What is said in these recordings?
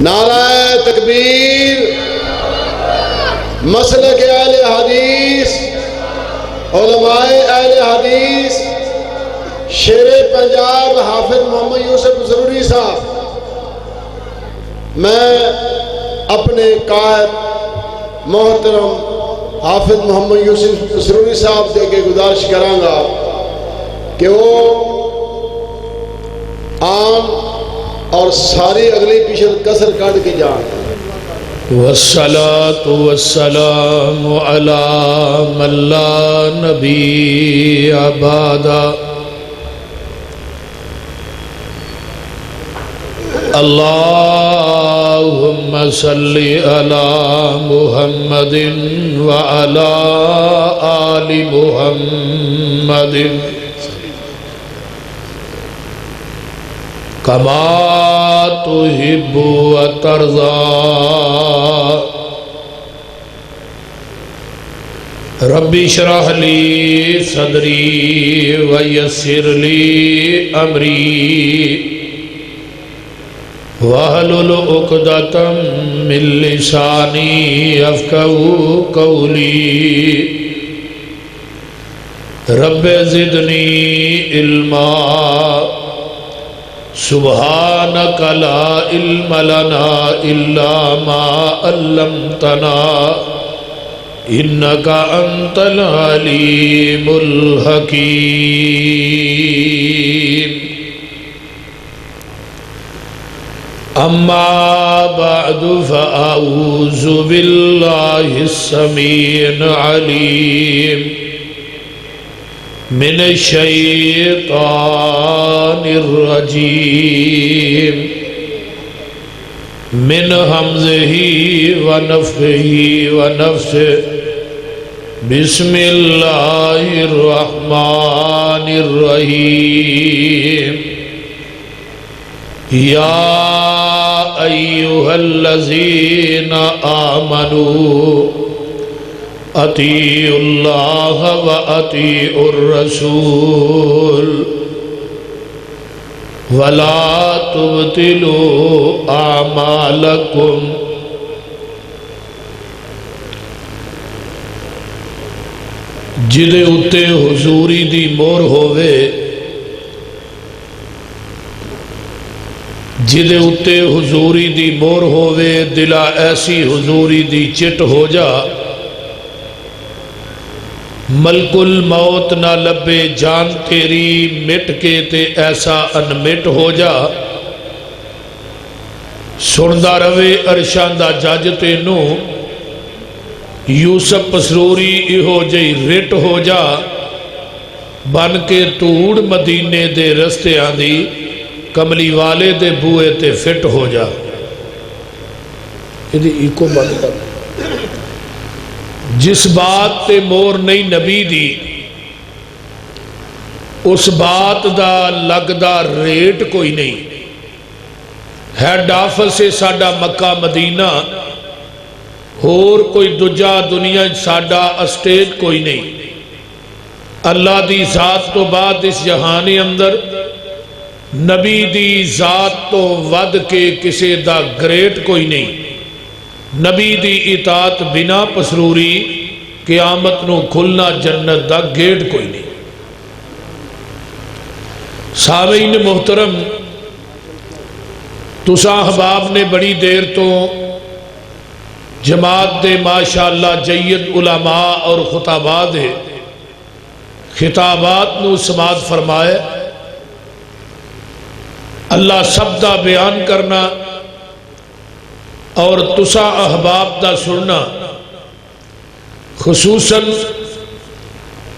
نعرہ تکبیر، مسلک اہل حدیث، علماء اہل حدیث، شیر پنجاب حافظ محمد یوسف ضروری صاحب، میں اپنے قائد محترم حافظ محمد یوسف ضروری صاحب دے کے گزارش کراں گا کہ وہ عام اور ساری اگلی پیشت کسر کاٹ کے جان۔ والصلاة والسلام على من لا نبی بعدہ۔ اللہم صل علی محمد وعلی آل محمد کما تحب وترضى۔ ربی اشرح لی صدری ویسر لی امری واحلل عقدۃ من لسانی یفقہوا قولی۔ رب زدنی علما سبحانک لا علم لنا الا ما علمتنا انک انت العلیم الحکیم۔ اما بعد فاعوذ باللہ السمیع العلیم من الشیطان الرجیم من حمزہ ونفخہ ونفثہ۔ بسم اللہ الرحمن الرحیم۔ یا ایہا الذین آمنوا اطیعوا اللہ واطیعوا الرسول ولا تبطلوا اعمالکم۔ جدے اتے حضوری دی مور ہووے، جدے اتے حضوری دی مور ہووے، دلا ایسی حضوری دی چٹ ہو جا، ملک الموت نہ لبے جان تیری، مٹ کے تے ایسا انمٹ ہو جا۔ سندا روے عرشاں دا جج تینوں، یوسف پسروری ایہو جئی رٹ ہو جا، بن کے توڑ مدینے دے رستے آندی، کملی والے دے بوئے تے فٹ ہو جا۔ یہ ایکو بند کر۔ جس بات تے مور نہیں نبی دی، اس بات دا لگدا ریٹ کوئی نہیں۔ ہیڈ آفس سے ساڈا مکہ مدینہ، اور کوئی دجا دنیا ساڈا اسٹیٹ کوئی نہیں۔ اللہ دی ذات تو بعد اس جہان اندر نبی دی ذات تو ود کے کسے دا گریٹ کوئی نہیں۔ نبی دی اطاعت بنا پسروری، قیامت نو کھلنا جنت دا گیٹ کوئی نہیں۔ سامعین محترم، تساں احباب نے بڑی دیر تو جماعت دے ماشاءاللہ جید علماء اور خطابات ہے خطابات نو سماعت فرمائے۔ اللہ سب دا بیان کرنا اور تسا احباب دا سننا، خصوصاً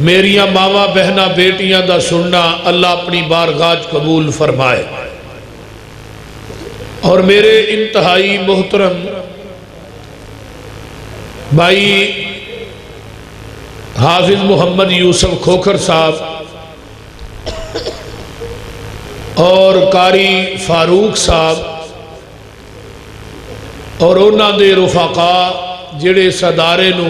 میریاں ماما بہنا بیٹیاں دا سننا، اللہ اپنی بارگاہ قبول فرمائے۔ اور میرے انتہائی محترم بھائی حافظ محمد یوسف کھوکھر صاحب اور قاری فاروق صاحب اور انہاں دے رفقا جڑے صدارے نو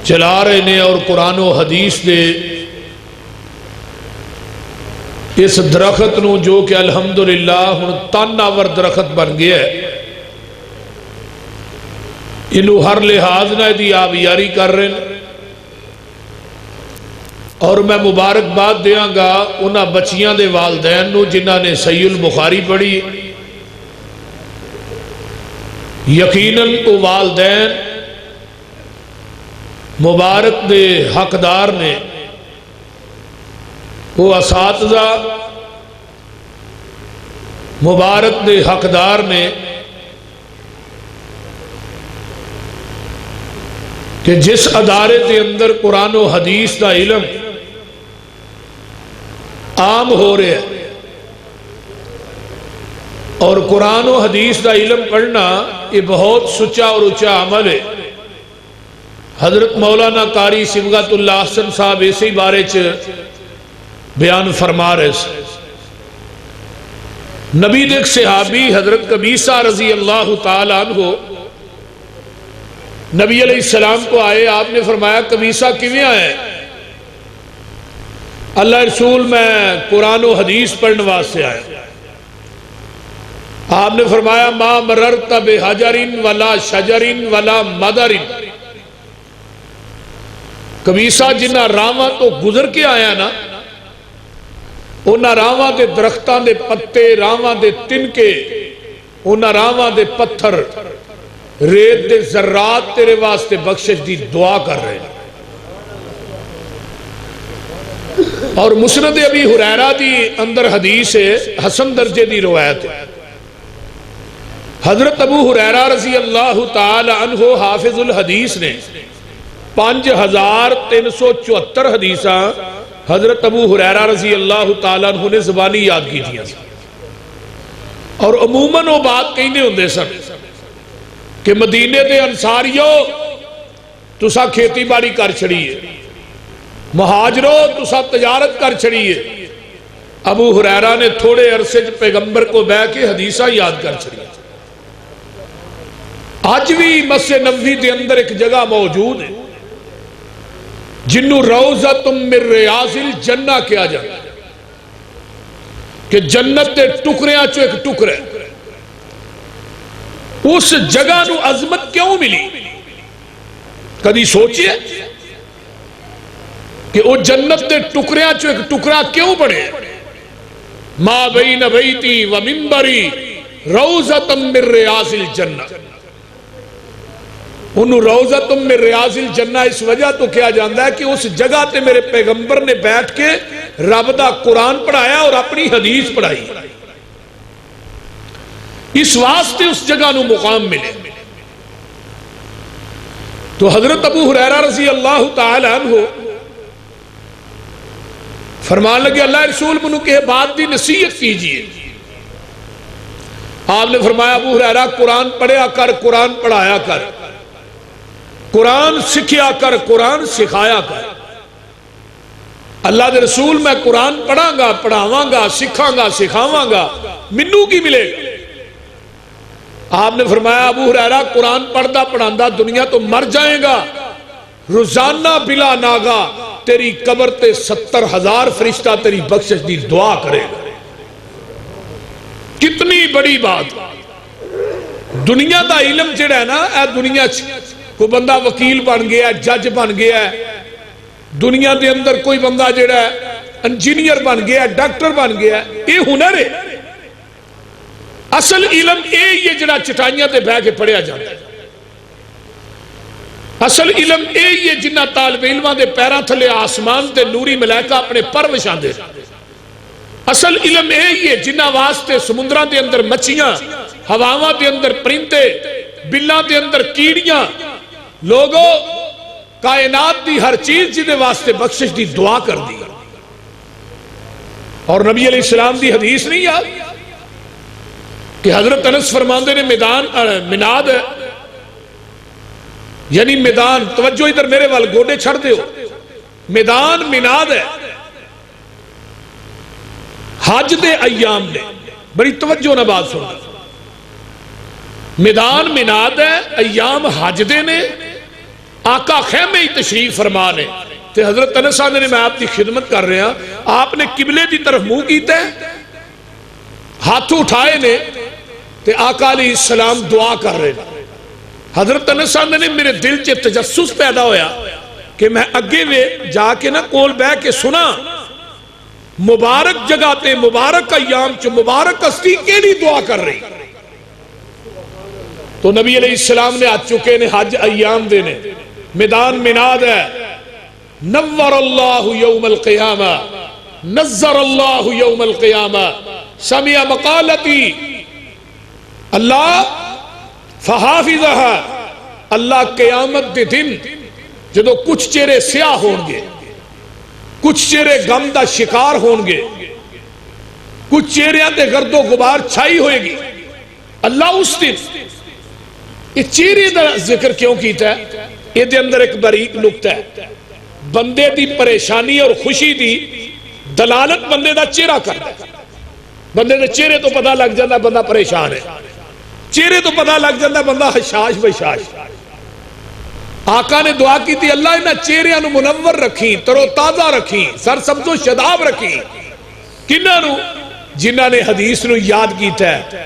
چلا رہے نے اور قرآن و حدیث دے اس درخت نو جو کہ الحمدللہ ہن تناور درخت بن گیا ہے، انہوں ہر لحاظ نہ دی آبیاری کر رہے ہیں، اور میں مبارکباد دیاں گا انہاں بچیاں دے والدین نو جنہاں نے صحیح البخاری پڑھی۔ یقیناً وہ والدین مبارک دے حقدار نے، وہ اساتذہ مبارک دے حقدار نے کہ جس ادارے کے اندر قرآن و حدیث دا علم عام ہو رہا ہے، اور قرآن و حدیث دا علم پڑھنا یہ بہت سچا اور اونچا عمل ہے۔ حضرت مولانا قاری صبغت اللہ حسن صاحب اسی بارے بیان فرما رہے سے، نبی دیکھ صحابی حضرت قبیصہ رضی اللہ تعالیٰ عنہ نبی علیہ السلام کو آئے، آپ نے فرمایا قبیصہ کیویں آئے؟ اللہ رسول میں قرآن و حدیث پڑھنے واسطے آیا۔ آپ نے فرمایا ما مررت بحجر ولا شجر ولا مدر، قبیصہ جنہ راواں تو گزر کے آیا نا، انہاں راواں دے درختاں دے پتے، راواں دے تنکے، انہاں راواں دے پتھر، ریت دے ذرات تیرے واسطے بخشش دی دعا کر رہے ہیں۔ اور مسند ابی ہریرہ دی اندر حدیث ہے، حسن درجے دی روایت ہے، حضرت ابو ہریرہ رضی اللہ تعالی عنہ حافظ الحدیث نے 5374 حدیثاں حضرت ابو ہریرہ رضی اللہ تعالی عنہ نے زبانی یاد کی تھی، اور عموماً وہ بات کہنے ہوندے سن کہ مدینے دے انصاریو تسا کھیتی باڑی کر چھڑیے، مہاجرو تسا تجارت کر چھڑیے۔ ابو ہریرہ نے تھوڑے عرصے پیغمبر کو بہ کے حدیثہ یاد کر چھڑیے۔ آج بھی مسجد نبوی دے اندر ایک جگہ موجود ہے جنوں روضۃ من ریاض الجنہ کیا جاتا ہے، کہ جنت دے ٹکریاں چو ایک ٹکرے۔ اس جگہ نو عظمت کیوں ملی؟ کدی سوچئے کہ وہ جنت دے ٹکریاں چو ایک ٹکرا کیوں بڑھے؟ ما بین بیتی و منبری روضۃ من ریاض الجنہ، انہوں روضۃ من ریاض الجنہ اس وجہ تو کیا جاندا ہے کہ اس جگہ تے میرے پیغمبر نے بیٹھ کے رب دا قرآن پڑھایا اور اپنی حدیث پڑھائی، اس واسطے اس جگہ نو مقام ملے۔ تو حضرت ابو ہریرہ رضی اللہ تعالی عنہ فرمان لگے اللہ رسول منو کہ بات دی نصیحت کیجئے۔ آپ نے فرمایا ابو ہریرہ قرآن پڑھیا کر، قرآن پڑھایا کر، قرآن سکھیا کر، قرآن سکھایا کر۔ اللہ دے رسول میں قرآن پڑھاں گا، پڑھاواں گا، سکھاں گا، سکھاواں گا، منو کی ملے گا؟ آپ نے فرمایا ابو ہریرہ قرآن پڑھدا پڑھاندا دنیا تو مر جائے گا، روزانہ بلا ناگا تیری قبر تے 70,000 فرشتہ تیری بخشش دی دعا کرے گا۔ کتنی بڑی بات! دنیا دا علم جڑا ہے نا، اے دنیا کوئی بندہ وکیل بن گیا ہے، جج بن گیا ہے، دنیا دے اندر کوئی بندہ جڑا ہے انجینئر بن گیا ہے، ڈاکٹر بن گیا ہے، یہ ہنر ہے۔ اصل علم یہ جڑا چٹائیاں تے بہ کے پڑھیا جاتا ہے، اصل علم یہ جنہ طالب علماں دے پیراں تھلے آسمان تے نوری ملائکہ اپنے پر وچھاندے، اصل علم یہ جنہ واسطے سمندراں دے اندر مچھیاں، ہواواں دے اندر پرندے، بلاں دے اندر کیڑیاں، لوگوں کائنات دی ہر چیز جدے واسطے بخشش دی دعا کر دی۔ اور نبی علیہ السلام دی حدیث نہیں یاد کہ حضرت انس فرماندے نے میدان مناد ہے، یعنی میدان، توجہ ادھر میرے وال گوڑے چھڑ دے ہو، میدان مناد ہے حج دے ایام نے، بڑی توجہ نہ بات سن، میدان مناد ہے ایام حج دے نے، آقا خیمے ہی تشریف فرما نے، تے حضرت انس آندے نے میں آپ کی خدمت کر رہا، آپ نے قبلے دی طرف منہ کیتا ہے، ہاتھ اٹھائے نے تے آقا علیہ السلام دعا کر رہے ہیں۔ حضرت انس آندے نے میرے دل چ تجسس پیدا ہویا کہ میں اگے وے جا کے نہ کول بہ کے سنا مبارک جگہ تے مبارک ایام چ مبارک ہستی کیڑی دعا کر رہی۔ تو نبی علیہ السلام نے آ چکے نے حج ایام دے نے، میدان مناد ہے، نور اللہ یوم القیامہ، نظر اللہ یوم القیامہ، سمع مقالتی اللہ فحافظہا، اللہ قیامت دے دن جدو کچھ چہرے سیاہ ہون گے، کچھ چہرے غم دا شکار ہون گے، کچھ چہرے تے گرد و غبار چھائی ہوئے گی، اللہ اس دن یہ چہرے دا ذکر کیوں کیتا ہے؟ یہ دے اندر ایک باریک نکتہ ہے، بندے دی پریشانی اور خوشی دی دلالت بندے دا چہرہ کرتا ہے۔ بندے دے چہرے تو پتہ لگ جاتا ہے بندہ پریشان ہے، چہرے تو پتہ لگ جاتا ہے بندہ حشاش بشاش۔ آقا نے دعا کی تھی اللہ انہاں چہرے نو منور رکھیں، ترو تازہ رکھیں، سر سبز و شداب رکھیں۔ کنہاں نو؟ جنہاں نے حدیث نو یاد کیتا ہے،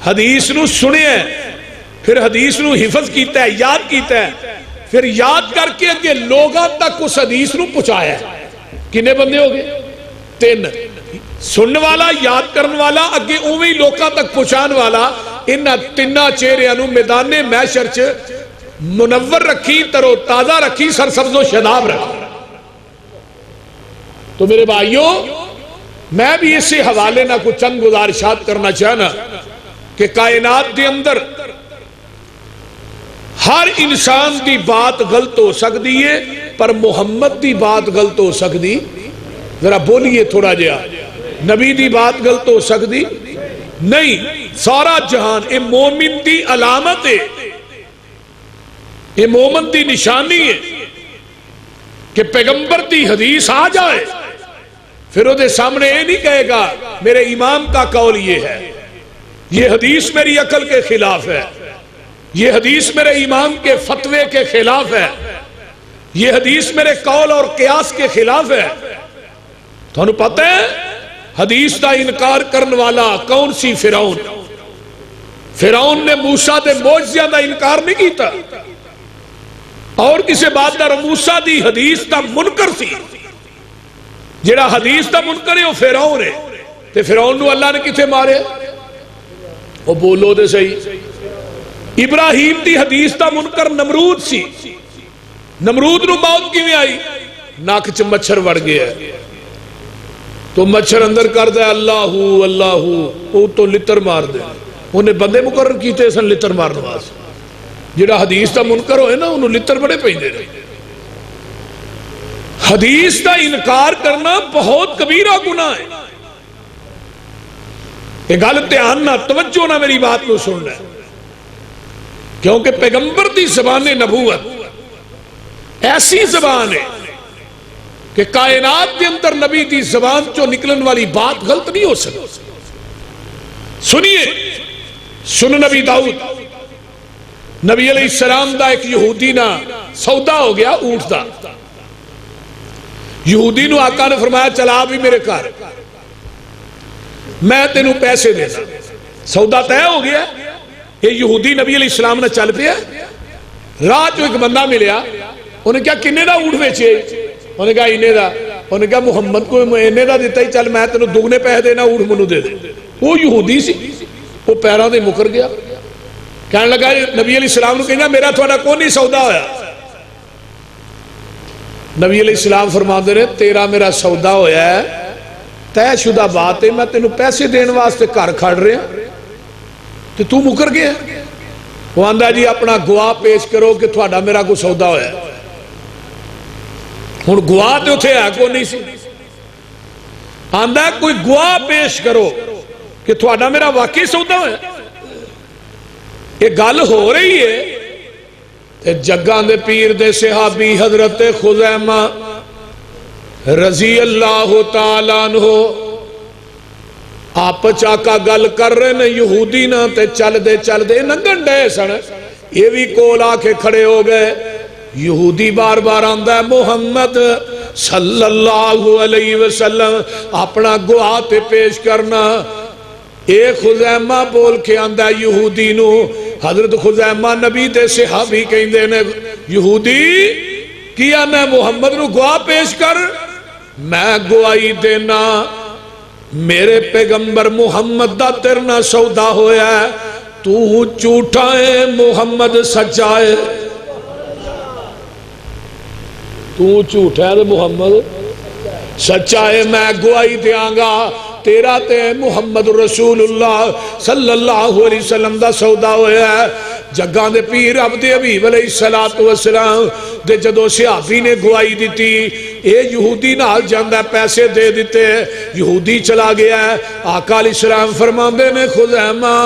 حدیث نو سنے ہیں، پھر حدیث نو حفظ کیتا ہے، یاد کیتا ہے، پھر یاد کر کے اگے لوگاں تک اس حدیث نو پہنچایا ہے۔ کنے بندے ہو گئے؟ 3، سننے والا، یاد کرن والا، اگے اوویں لوکاں تک پہنچان والا۔ انہاں تیناں چہریاں نو میدان محشر چ منور رکھی، ترو تازہ رکھی، سر سبز و شاداب رکھی۔ تو میرے بھائیوں، میں بھی اسی حوالے نہ کچھ چند گزارشات کرنا چاہنا کہ کائنات دے اندر ہر انسان دی بات غلط ہو سکتی ہے، پر محمد دی بات غلط ہو سکتی، ذرا بولیے تھوڑا جہا، نبی دی بات غلط ہو سکتی نہیں۔ سارا جہان اے مومن دی علامت ہے، یہ مومن دی نشانی ہے کہ پیغمبر دی حدیث آ جائے، پھر وہ دے سامنے یہ نہیں کہے گا میرے امام کا قول یہ ہے، یہ حدیث میری عقل کے خلاف ہے، یہ حدیث میرے امام کے فتوے کے خلاف ہے، یہ حدیث میرے قول اور قیاس کے خلاف ہے۔ تو انہوں پتہ ہے حدیث دا انکار کرنے والا کون سی؟ فرعون۔ فرعون نے موسیٰ دے معجزے دا انکار نہیں کیتا، اور کسی بات دا موسیٰ دی حدیث دا منکر سی۔ جڑا حدیث دا منکر ہے وہ فرعون ہے، تے فرعون نو اللہ نے کتے مارے؟ وہ بولو دے صحیح۔ ابراہیم دی حدیث دا منکر نمرود سی، نمرود نو موت کیویں آئی؟ ناک چ مچھر وڑ گیا، تو مچھر اندر کر دے اللہ اللہ، وہ تو لتر مار دے، انہیں بندے مقرر کیتے سن لتر مارنے واسطے۔ جڑا حدیث دا منکر ہوئے نا انہوں لتر بڑے پیندے رہے۔ حدیث دا انکار کرنا بہت کبیرہ گناہ ہے۔ یہ گل دھیان نہ، توجہ نہ میری بات کو سننا ہے، کیونکہ پیغمبر دی زبان نبوت ایسی زبان ہے کہ کائنات کے اندر نبی دی زبان جو نکلن والی بات غلط نہیں ہو سکتی۔ سنیے، سن نبی داؤد، نبی علیہ السلام دا ایک یہودی نا سودا ہو گیا اونٹ دا۔ یہودی نو آقا نے فرمایا چلا بھی میرے گھر، میں تینوں پیسے دینا۔ سودا طے ہو گیا، یہ یہودی نبی علیہ السلام نے چل پیا، راہ جو ایک بندہ ملیا، انہیں کہا کنے دا اونٹ بیچے؟ انہیں کہا انے دا۔ انہیں کہا محمد کو انے دا دیتا ہی، چل میں تینوں دگنے پیسے دینا، اونٹ منو دے دے۔ وہ یہودی سی، وہ پیروں دے مکر گیا، کہنے لگا نبی علیہ السلام نے کہنا میرا تھوڑا کون نہیں سودا ہویا؟ نبی علیہ السلام فرماندے رہے تیرا میرا سودا ہویا ہے، طے شدہ بات ہے، میں تینوں پیسے دین واسطے گھر کھڑ رہے ہیں تو تو مکر گیا۔ وہ آندہ جی اپنا گواہ پیش کرو کہ تھوڑا میرا کو سودا ہویا ہے۔ ہن گواہ تے اتھے ہے کو نہیں سی، آندہ کوئی گواہ پیش کرو کہ تھوڑا میرا واقعی سودا ہویا ہے۔ یہ گل ہو رہی ہے تے جگان دے پیر دے صحابی حضرت خزیمہ رضی اللہ تعالیٰ عنہ آپ چاکا گل کر رہے نے یہودی نہ تے چل دے ننگن ڈے سن، یہ بھی کول آ کے کھڑے ہو گئے۔ یہودی بار بار آندہ ہے محمد صلی اللہ علیہ وسلم اپنا گواہ تے پیش کرنا. ایک خزیمہ بول کے آندہ یہودی نو. حضرت خزیمہ نبی دے صحابی کہندے نے یہودی کیا میں محمد نو گواہ پیش کر. میں گواہی دینا میرے پیغمبر محمد دا تیرنا سودا ہویا ہے. تو جھوٹا ہے محمد سچا ہے. تو جھوٹا ہے محمد سچا ہے. میں گواہی دیاں گا تیرا تے محمد رسول اللہ صلی اللہ علیہ وسلم دا سودا ہویا ہے. جگاں دے پیر عبد حبیب علیہ السلام دے جدو صحابی نے گواہی دیتی اے یہودی نال جاندہ پیسے دے دیتے. یہودی چلا گیا ہے. آقا علیہ السلام فرماندے نے خزیمہ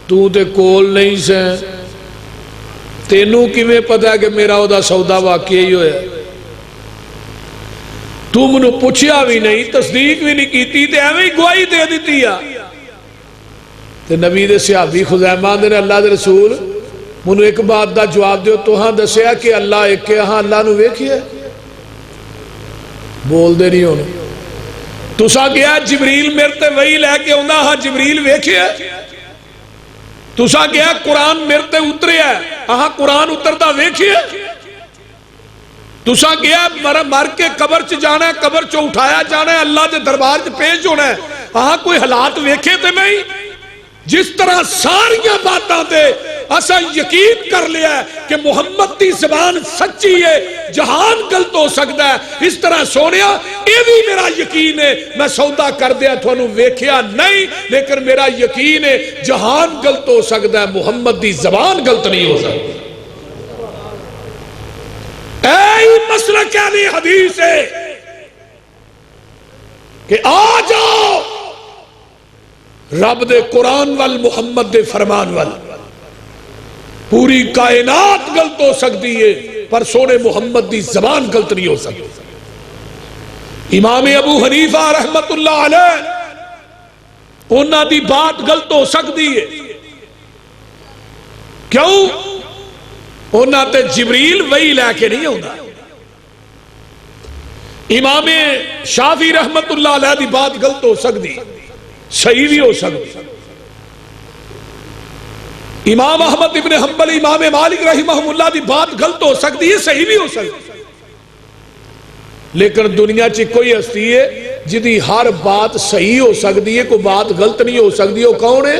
تو تے کول نہیں سے تینوں کی میں پتا ہے کہ میرا او دا سودا واقعی ہویا ہے. تو منو پوچھیا بھی نہیں تصدیق بھی نہیں کیتی تے ایویں گواہی دے دیتی ہے. تے نبی دے صحابی خزیمہ نے اللہ دے رسول منو ایک بات دا جواب دیو تو ہاں دسیا کہ اللہ ایک کہ ہاں اللہ نو ویکھیا بول دے نہیں ہونے. تسا گیا جبریل میرے تے وہی لے کے ہوندہ ہاں جبریل ویکھیا. تسا گیا قرآن میرے تے اترے ہے ہاں قرآن اترتا ویکھیا. تسا گیا مر کے قبر چ جانا ہے قبر چ اٹھایا جانا ہے اللہ دے دربار چ پیش ہونا ہے ہاں کوئی حالات ویکھے تے نہیں. جس طرح ساریاں باتاں دے اسا یقین کر لیا ہے کہ محمد دی زبان سچی ہے جہان غلط ہو سکتا ہے اس طرح سونیا یہ بھی میرا یقین ہے. میں سودا کر دیا تھانوں ویکھیا نہیں لیکن میرا یقین ہے جہان غلط ہو سکتا ہے محمد دی زبان غلط نہیں ہو سکتی. اے مسلک اہل حدیث ہے کہ آ جاؤ رب دے قرآن وال محمد دے فرمان وال. پوری کائنات غلط ہو سکتی ہے پر سونے محمد دی زبان غلط نہیں ہو سکتی. امام ابو حنیفہ رحمت اللہ علیہ انہاں دی بات غلط ہو سکتی ہے. کیوں؟ انہاں تے جبریل وہی لے کے نہیں ہوتا. امام شافعی رحمت اللہ علیہ دی بات غلط ہو سکتی صحیح بھی ہو سکتی. امام احمد ابن حنبل امام مالک رحمہ اللہ دی بات غلط ہو سکتی ہے صحیح بھی ہو سکتی. لیکن دنیا چ کوئی ہستی ہے جدی ہر بات صحیح ہو سکتی ہے کوئی بات غلط نہیں ہو سکتی. وہ کون ہے؟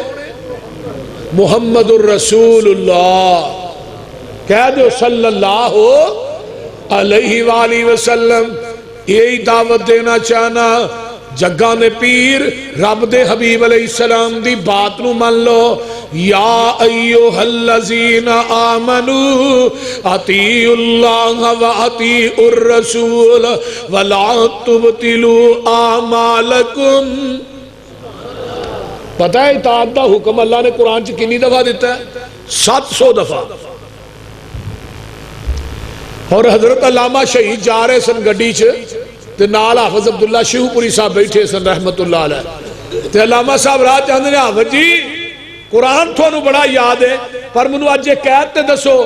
محمد الرسول اللہ. کہہ دو صلی اللہ علیہ وآلہ وسلم. یہی دعوت دینا چاہنا جگہ میں پیر رب دے حبیب علیہ السلام دی بات نو من لو. یا ایوہ الذین آمنوا اطیعوا اللہ و اطیعوا الرسول ولا تبطلوا اعمالکم. پتہ ہے اطاعت دا حکم اللہ نے قرآن چ کتنی دفعہ دیتا ہے؟ 700 دفعہ. اور حضرت علامہ شہید جا رہے سن گڈی چ تے نال حافظ عبداللہ شیخ پوری صاحب بیٹھے سن رحمت اللہ علیہ. تے علامہ صاحب راہ چاہتے ہیں حافظ جی قرآن تھانوں بڑا یاد ہے پر منو اج ایک ایت تے دسو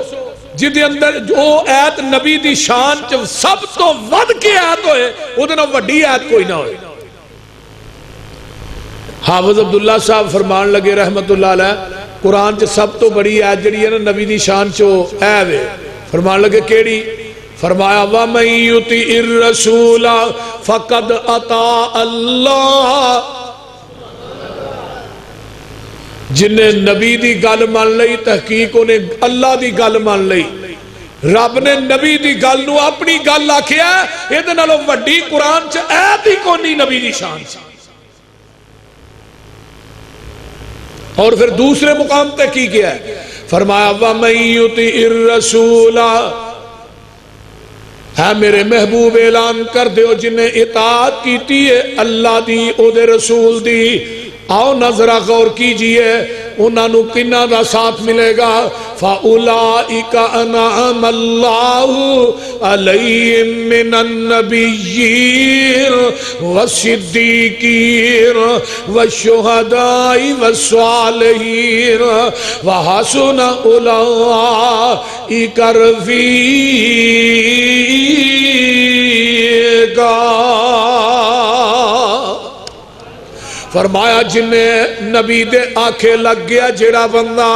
جدے اندر جو ایت نبی دی شان چ سب تو ود کے ایت ہوئے اودے نال وڈی ایت کوئی نہ ہوئے. حافظ عبداللہ صاحب فرمان لگے رحمت اللہ علیہ قرآن چ سب تو بڑی ایت جڑی ہے نا نبی دی شان چ اے وے. فرمان لگے کیڑی؟ فرمایا وَمَن يُطِعِ الرَّسُولَ فَقَدْ أَطَاعَ اللَّهَ. جنہیں نبی دی گل مان لئی تحقیق انہیں اللہ دی گل مان لئی. رب نے نبی دی گل نو اپنی گل آکھیا یہ دے نالوں وڈی قرآن چ ایت ہی کونی نبی دی شان سے. اور پھر دوسرے مقام تے کی کیا ہے؟ فرمایا وَمَن يُطِعِ الرَّسُولَ. ہے میرے محبوب اعلان کر دیو جنہیں اطاعت کیتی ہے اللہ دی او دے رسول دی. آؤ نظرہ غور کیجئے انہاں نو کنہ دا ساتھ ملے گا. فَأُولَئِكَ أَنْعَمَ اللَّهُ عَلَيْهِمْ مِنَ النَّبِيِّينَ وَالصِّدِّيقِينَ وَالشُّهَدَاءِ وَالصَّالِحِينَ وَحَسُنَ أُولَئِكَ رَفِيقًا. گا۔ فرمایا جنہیں نبی دے آنکھیں لگ گیا جیڑا بندہ،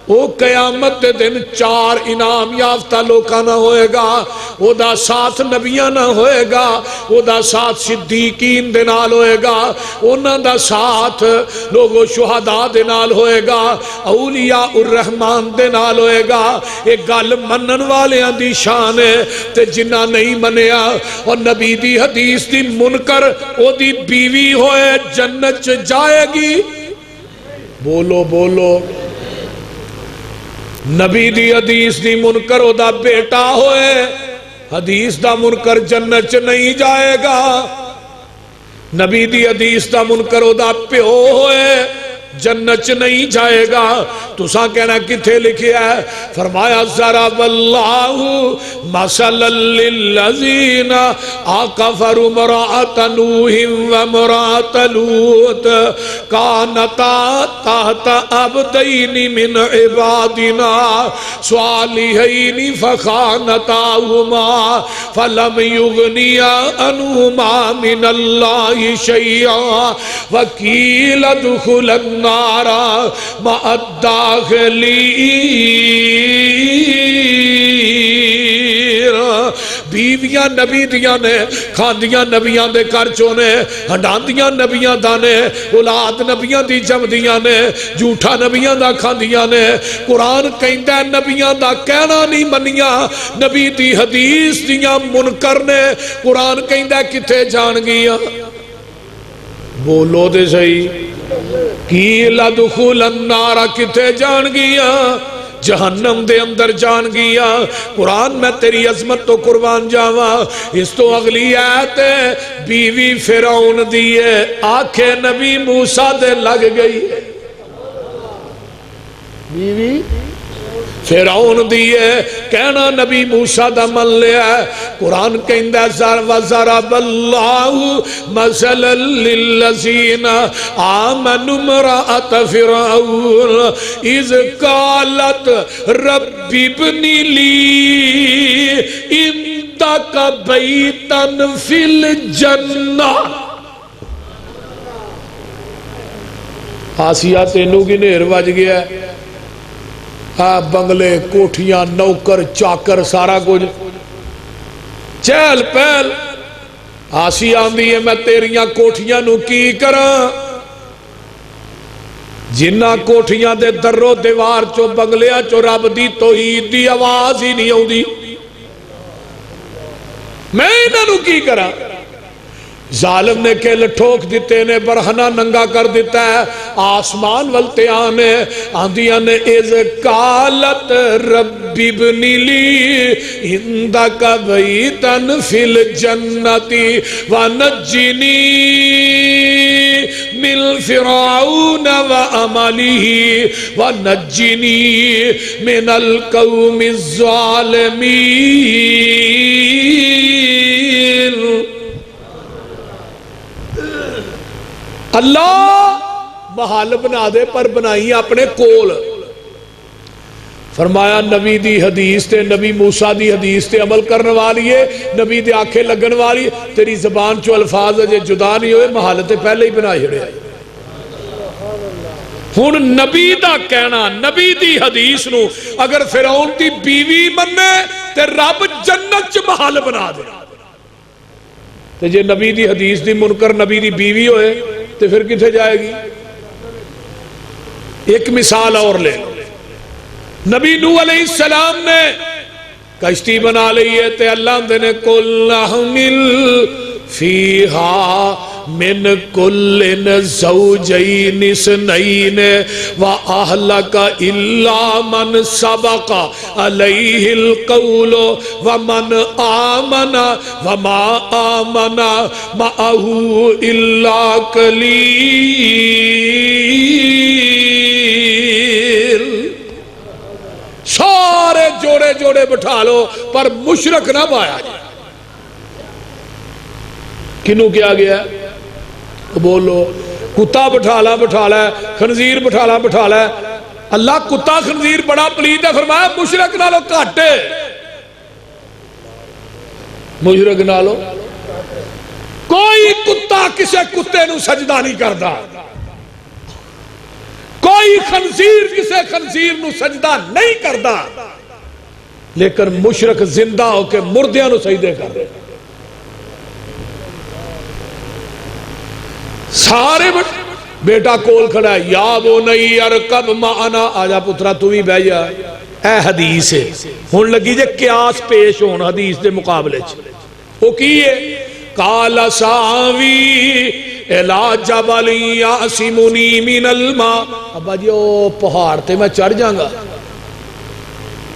وہ قیامت دے دن 4 انعام یافتہ لوکاں نہ ہوئے گا۔ وہ دا ساتھ نبیاں نہ ہوئے گا، وہ دا ساتھ صدیقین دے نال ہوئے گا، انہاں دا ساتھ لوگوں شہداء دے نال ہوئے گا، اولیاء الرحمن دے نال ہوئے گا۔ ایک گل منن والیاں دی شان ہے تے جنہ نہیں منیا اور نبی دی حدیث دی منکر او دی بیوی ہوئے جنت چ جائے گی۔ بولو بولو، نبی دی حدیث دی منکر او دا بیٹا ہوئے، حدیث دا منکر جنت چ نہیں جائے گا۔ نبی دی حدیث دا منکر او دا پیو ہوئے، جنت نہیں جائے گا۔ تو ساں کہنا کتھے لکھیا ہے؟ فرمایا ضرب اللہ مثلا للذین کفروا امرأۃ نوح وامرأۃ لوط کانتا تحت عبدین من عبادنا صالحین فخانتاہما فلم یغنیا عنہما من اللہ شیئا وقیل ادخلا النار مع الداخلین۔ بیویاں نبی دیاں نے، کھاندیاں نبیاں دے کرچوں نے، ہڈاندیاں نبیاں دا نے، اولاد نبیاں دی جمدیاں نے، جھوٹا نبیاں دا کھاندیاں نے۔ قرآن کہندہ ہے نبیاں دا کہنا نہیں منیاں، نبی دی حدیث دیاں منکر نے۔ قرآن کہندہ ہے کتھے جان گیا؟ بولو دے صحیح، قیل ادخل النار کتے جان گیا؟ جہنم دے اندر جان گیا۔ قرآن میں تیری عظمت تو قربان جاواں، اس تو اگلی آیت ہے بیوی فرعون دیئے آنکھیں نبی موسیٰ دے لگ گئی۔ بیوی فرعون دیئے کہنا نبی موسیٰ دا من لیا ہے۔ قرآن کہندہ وَضَرَبَ اللَّهُ مَثَلًا لِلَّذِينَ آمَنُوا امْرَأَتَ فِرْعَوْنَ إِذْ قَالَتْ رَبِّ ابْنِ لِي عِندَكَ بَيْتًا فِي الْجَنَّةِ۔ آسیہ تینوں کی نیر بج گیا ہے، بنگلے کوٹھیاں نوکر چاکر سارا کچھ چہل پہل۔ آسی آندی ہے میں تیریاں کوٹھیاں نو کی کراں؟ جنہ کوٹھیاں دے درو دیوار چو بنگلیاں چو رب دی توحید دی آواز ہی نہیں ہوں دی، میں انہاں نو کی کراں؟ ظالم نے کل ٹھوک دیتے نے، برہنہ ننگا کر دیتا ہے، آسمان ولتے آنے آندیاں نے اِذْ قَالَتْ رَبِّ ابْنِ لِي عِندَكَ بَيْتًا فِي الْجَنَّةِ وَنَجِّنِي مِنْ فِرْعَوْنَ وَعَمَلِهِ وَنَجِّنِي مِنَ الْقَوْمِ الظَّالِمِينَ۔ اللہ محال بنا دے پر بنائی اپنے کول۔ فرمایا نبی دی حدیث تے نبی موسیٰ دی حدیث تے عمل کرنے والی ہے، نبی دی آنکھیں لگن والی، تیری زبان چو الفاظ اجے جدا نہیں ہوئے، محالتے پہلے ہی بنا چھڑے آئی۔ ہن نبی دا کہنا، نبی دی حدیث نو اگر فرعون دی بیوی مننے تے رب جنت چ محال بنا دے، تے جے نبی دی حدیث دی منکر نبی دی بیوی ہوئے تو پھر کتھے جائے گی؟ ایک مثال اور لے، نبی نوح علیہ السلام نے کشتی بنا لی ہے تے اللہ نے قُلْ نَحْمِلْ فِيهَا من كل زوجين اثنين وأهلك إلا من سبق عليه القول ومن آمن وما آمن معه إلا قليل۔ سارے جوڑے جوڑے بٹھا لو پر مشرک نہ پایا جائے۔ کنوں کیا گیا؟ بولو، کتا بٹھا لا، خنزیر بٹھا لا۔ اللہ کتا خنزیر بڑا پلید ہے، فرمایا مشرک نہ لو کاٹے، مشرک نہ لو کوئی کتا کسے کتے نو سجدہ نہیں کردا، کوئی خنزیر کسے خنزیر نو سجدہ نہیں کردا، لیکن مشرک زندہ ہو کے مردیاں نو سجدے کر رہے۔ سارے بیٹا کول کھڑا ہے، یا بنی ارکب معنا، آجا پترا تو بھی بہ جا، اے حدیث ہے ہن لگی جے قیاس پیش ہون حدیث دے مقابلے چ، او کی ہے؟ قال ساوی الی جبل یعصمنی من الماء، ابا جی او پہاڑ تے میں چڑھ جاں گا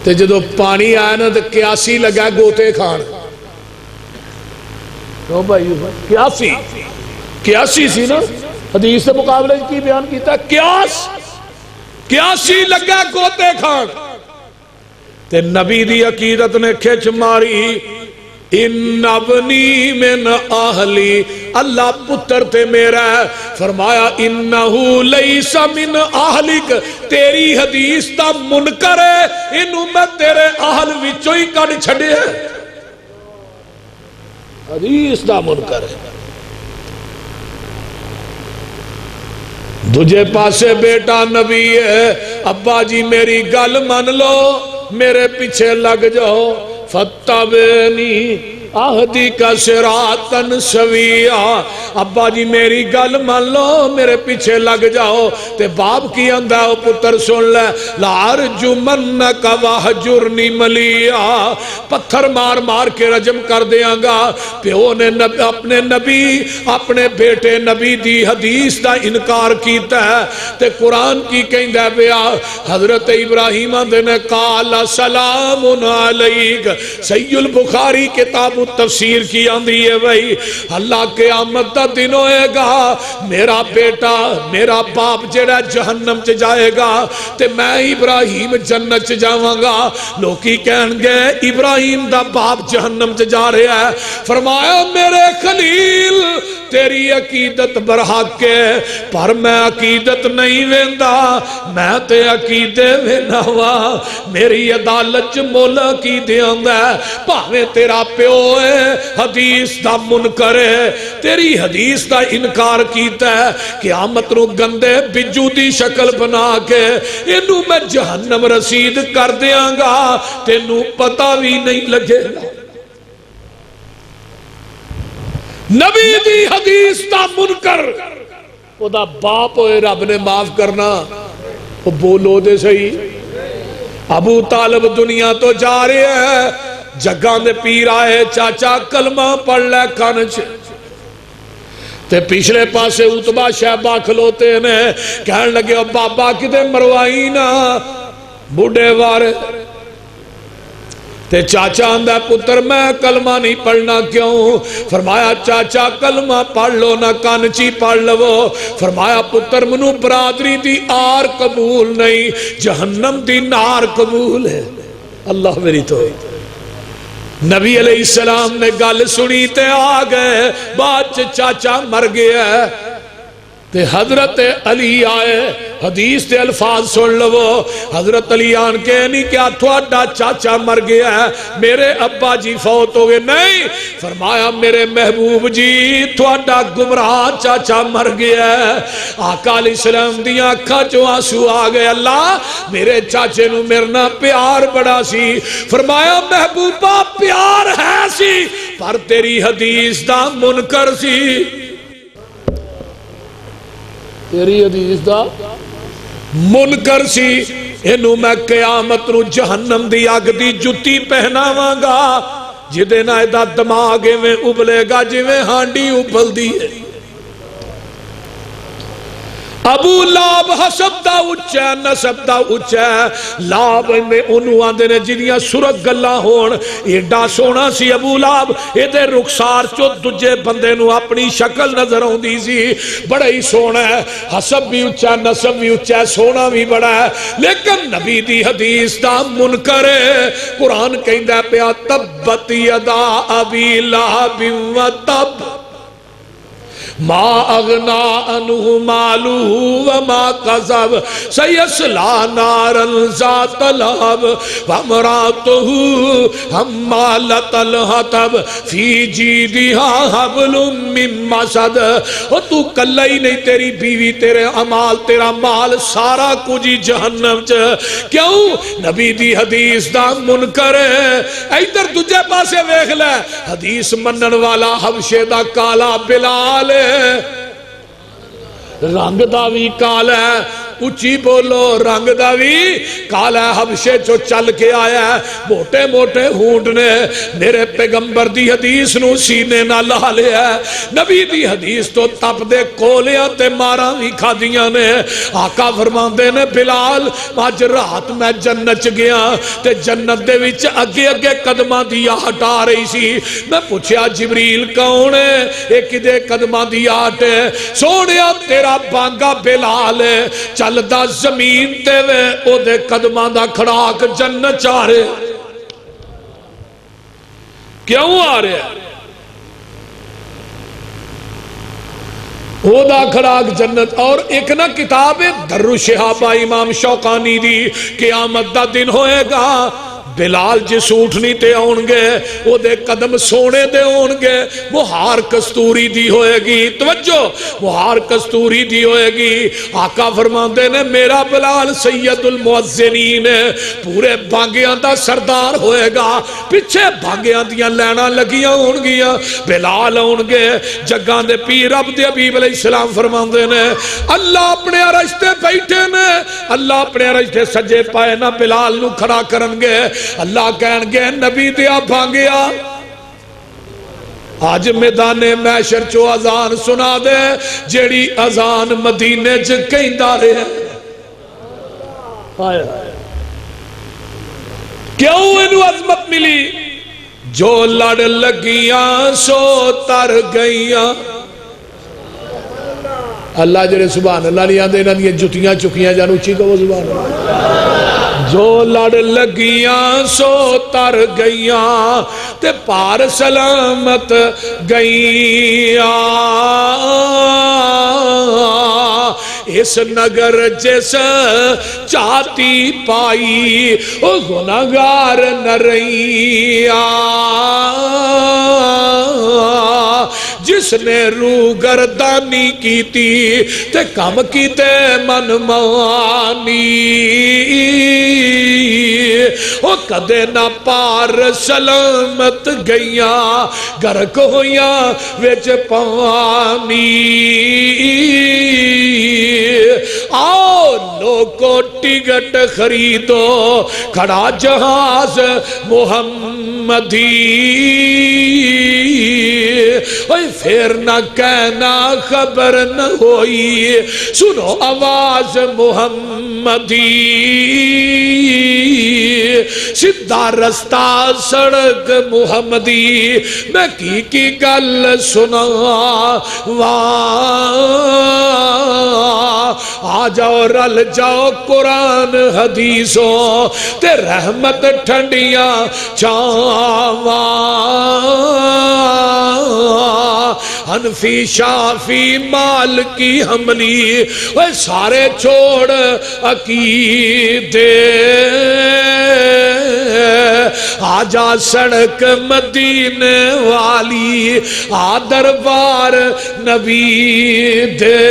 تے جدو پانی آیا نا تے قیاسی لگا گوتے کھان، کیوں بھائی قیاسی سی نا، حدیث سے مقابلے کی بیان کیتا ہے، قیاسی لگا گوتے کھان، تے نبی دی عقیدت نے کھچ ماری، ان ابنی من اہلی، اللہ پتر تے میرا ہے، فرمایا انہو لیس من اہلک، تیری حدیث دا منکر ہے، انہوں میں تیرے اہل وچوں ہی کڑ چھڑے ہیں، حدیث دا منکر ہے۔ دجھے پاسے بیٹا نبی ہے، ابا جی میری گل من لو، میرے پیچھے لگ جاؤ، فتبنی آہدی کا صراطن سویا، ابا جی میری گل مان لو، میرے پیچھے لگ جاؤ، تے باپ کی اندھا ہو پتر سن لے، لارجمنک وحجرنی ملیا، پتھر مار مار کے رجم کر دیاں گا۔ پیو نے اپنے نبی اپنے بیٹے نبی دی حدیث دا انکار کیتا ہے، تے قرآن کی کہیں دے بیا حضرت ابراہیم آندھے نے قال سلام علیک، سید البخاری کتاب تفسیر کی آندھی ہے بھئی، اللہ قیامت دا دن ہوئے گا، میرا بیٹا میرا باپ جڑا جہنم چ جائے گا تے میں ابراہیم جنت چ جاواں گا، لوکی کہن گے ابراہیم دا باپ جہنم چ جا رہا ہے، فرمایا میرے خلیل تیری عقیدت برحق ہے، پر میں عقیدت نہیں ویندا، میں تے عقیدے وینا وا، میری عدالت مول عقیدے آندا ہے، پاویں تیرا پیو ہے حدیث دا منکر ہے، تیری حدیث دا انکار کیتا ہے، قیامت نو گندے بجو دی شکل بنا کے انہوں میں جہنم رسید کر دیاں گا، تینوں پتہ بھی نہیں لگے گا۔ نبی دی حدیث دا منکر، او دا باپ ہوئے رب نے معاف کرنا، وہ بولو دے صحیح۔ ابو طالب دنیا تو جا رہے ہیں، جگہ دے پیر آئے، چاچا کلمہ پڑھ لے کانچ، تے پچھلے پاسے اتبا شہبہ کھلوتے نے، کہنے لگے بابا کدے مروائی نا بڑھے وارے، تے چاچا اندھا پتر میں کلمہ نہیں پڑھنا کیوں؟ فرمایا چاچا کلمہ پڑھ لو نہ کانچی پڑھ لو، فرمایا پتر منو برادری دی آر قبول نہیں، جہنم دی نار قبول ہے۔ اللہ میری تو نبی علیہ السلام نے گل سنی تے آ گئے، بعد چاچا مر گیا ہے، تے حضرت علی آئے، حدیث تے الفاظ سن لو، حضرت علی آن کے نہیں کیا تھوڑا چاچا مر گیا ہے، میرے ابا جی فوت ہو گئے، نہیں، فرمایا میرے محبوب جی تھوڑا گمراہ چاچا مر گیا ہے۔ آقا علیہ السلام دیاں اکھا جو آنسو آ گئے، اللہ میرے چاچے نو میرنا پیار بڑا سی، فرمایا محبوبہ پیار ہے سی پر تیری حدیث دا منکر سی، تیری حدیث دا منکر سی، انہوں میں قیامت نو جہنم دی آگ دی جتی پہناواں گا، جدے نہ ایدہ دماغے میں ابلے گا جویں ہانڈی ابل دی ہے۔ ابو لاب حسب دا اچھا نسب دا اچھا، لاب میں انہوں آندے نے جنیاں سرک گلہ ہون، ایڈا سونا سی ابو لاب، ایدے رخسار چو دجے بندے نو اپنی شکل نظر ہوں دی سی، بڑا ہی سونا ہے، حسب بھی اچھا نسب بھی اچھا سونا بھی بڑا ہے، لیکن نبی دی حدیث دا منکر ہے۔ قرآن کہیں دے پیا تبت یدا ابی لہب و تب، ما اغنا عنہ مالہ وما کسب سیصلی نارا ذات لہب وامرأتہ حمالۃ الحطب فی جیدہا حبل من مسد. اور تو کلہ ہی نہیں، تیری بیوی، تیرے عمال، تیرا مال سارا کچھ ہی جہنم چ. کیوں؟ نبی دی حدیث دا منکر ہے. ایدر تجھے پاسے ویکھ لے، حدیث منن والا حبشے دا کالا بلال ہے، رنگ دا بھی کالا ہے. اچھی بولو، رنگ دا بھی کالا ہے. حبشے چو چل کے آیا ہے، موٹے موٹے ہونٹ نے. میرے پیغمبر دی حدیث نو سینے نہ لا لیا ہے. نبی دی حدیث تو تپ دے کولیاں تے ماراں بھی کھادیاں نے. آقا فرماندے نے بلال اج رات میں جنت چ گیا تے جنت دے وچ اگے اگے قدماں دی آہٹ آ رہی سی. میں پوچھیا جبریل کون ہے؟ اے کدے قدماں دی آہٹ ہے؟ سونیا تیرا بانگا بلال ہے، چلدا زمین تے وے او دے قدماں دا کھڑاک جنت چ آ رہے. کیوں آ رہے ہیں؟ او دا کھڑاک جنت. اور ایک نا کتاب ہے در الشہابہ امام شوقانی دی، قیامت دا دن ہوئے گا، بلال جس اٹھنی تے آن گے او دے قدم سونے دے آن گے، مہار کستوری دی ہوئے گی. توجہ، مہار کستوری دی ہوئے گی. آقا فرماندے نے میرا بلال سید المؤذنین ہے، پورے بانگیاں دا سردار ہوئے گا. پچھے بانگیاں دیاں لینا لگیاں ہون گیاں، بلال آن گے. جگاں دے پیر عبد حبیب علیہ السلام فرماندے نے اللہ اپنے عرش تے بیٹھے نے، اللہ اپنے عرش تے سجے پائے نہ بلال نو کھڑا کرن گے. اللہ کہن گے نبی دیا بھانگیا آج میدان محشر چو اذان سنا دے جیڑی اذان مدینے چ کہیں دارے ہیں. کیوں انہوں عظمت ملی؟ جو لڑ لگیاں سو تر گئیاں. اللہ جڑے سبحان اللہ نہیں آندے انہاں دی جتیاں چکیاں جان اچھی کہو سبحان اللہ. جو لڑ لگیاں سو تر گئیاں تے پار سلامت گئیاں. اس نگر جس چاہتی پائی او گناہگار نہ رہیاں. جس نے روح گردانی کی تے کم کی تے من مانی او کدے نہ پار سلامت گئیاں گرک ہویاں وچ پانی. آؤ لوگو ٹکٹ خریدو کھڑا جہاز محمدی. پھر نہ کہنا خبر نہ ہوئی سنو آواز محمدی. سدھا رستہ سڑک محمدی میں کی گل سنا آ جاؤ رل جاؤ قرآن حدیثوں تے رحمت ٹھنڈیاں چھاواں. حنفی شافی مالکی حنبلی وہ سارے چھوڑ عقیدے آجا سڑک مدینے والی آ دربار نبی دے.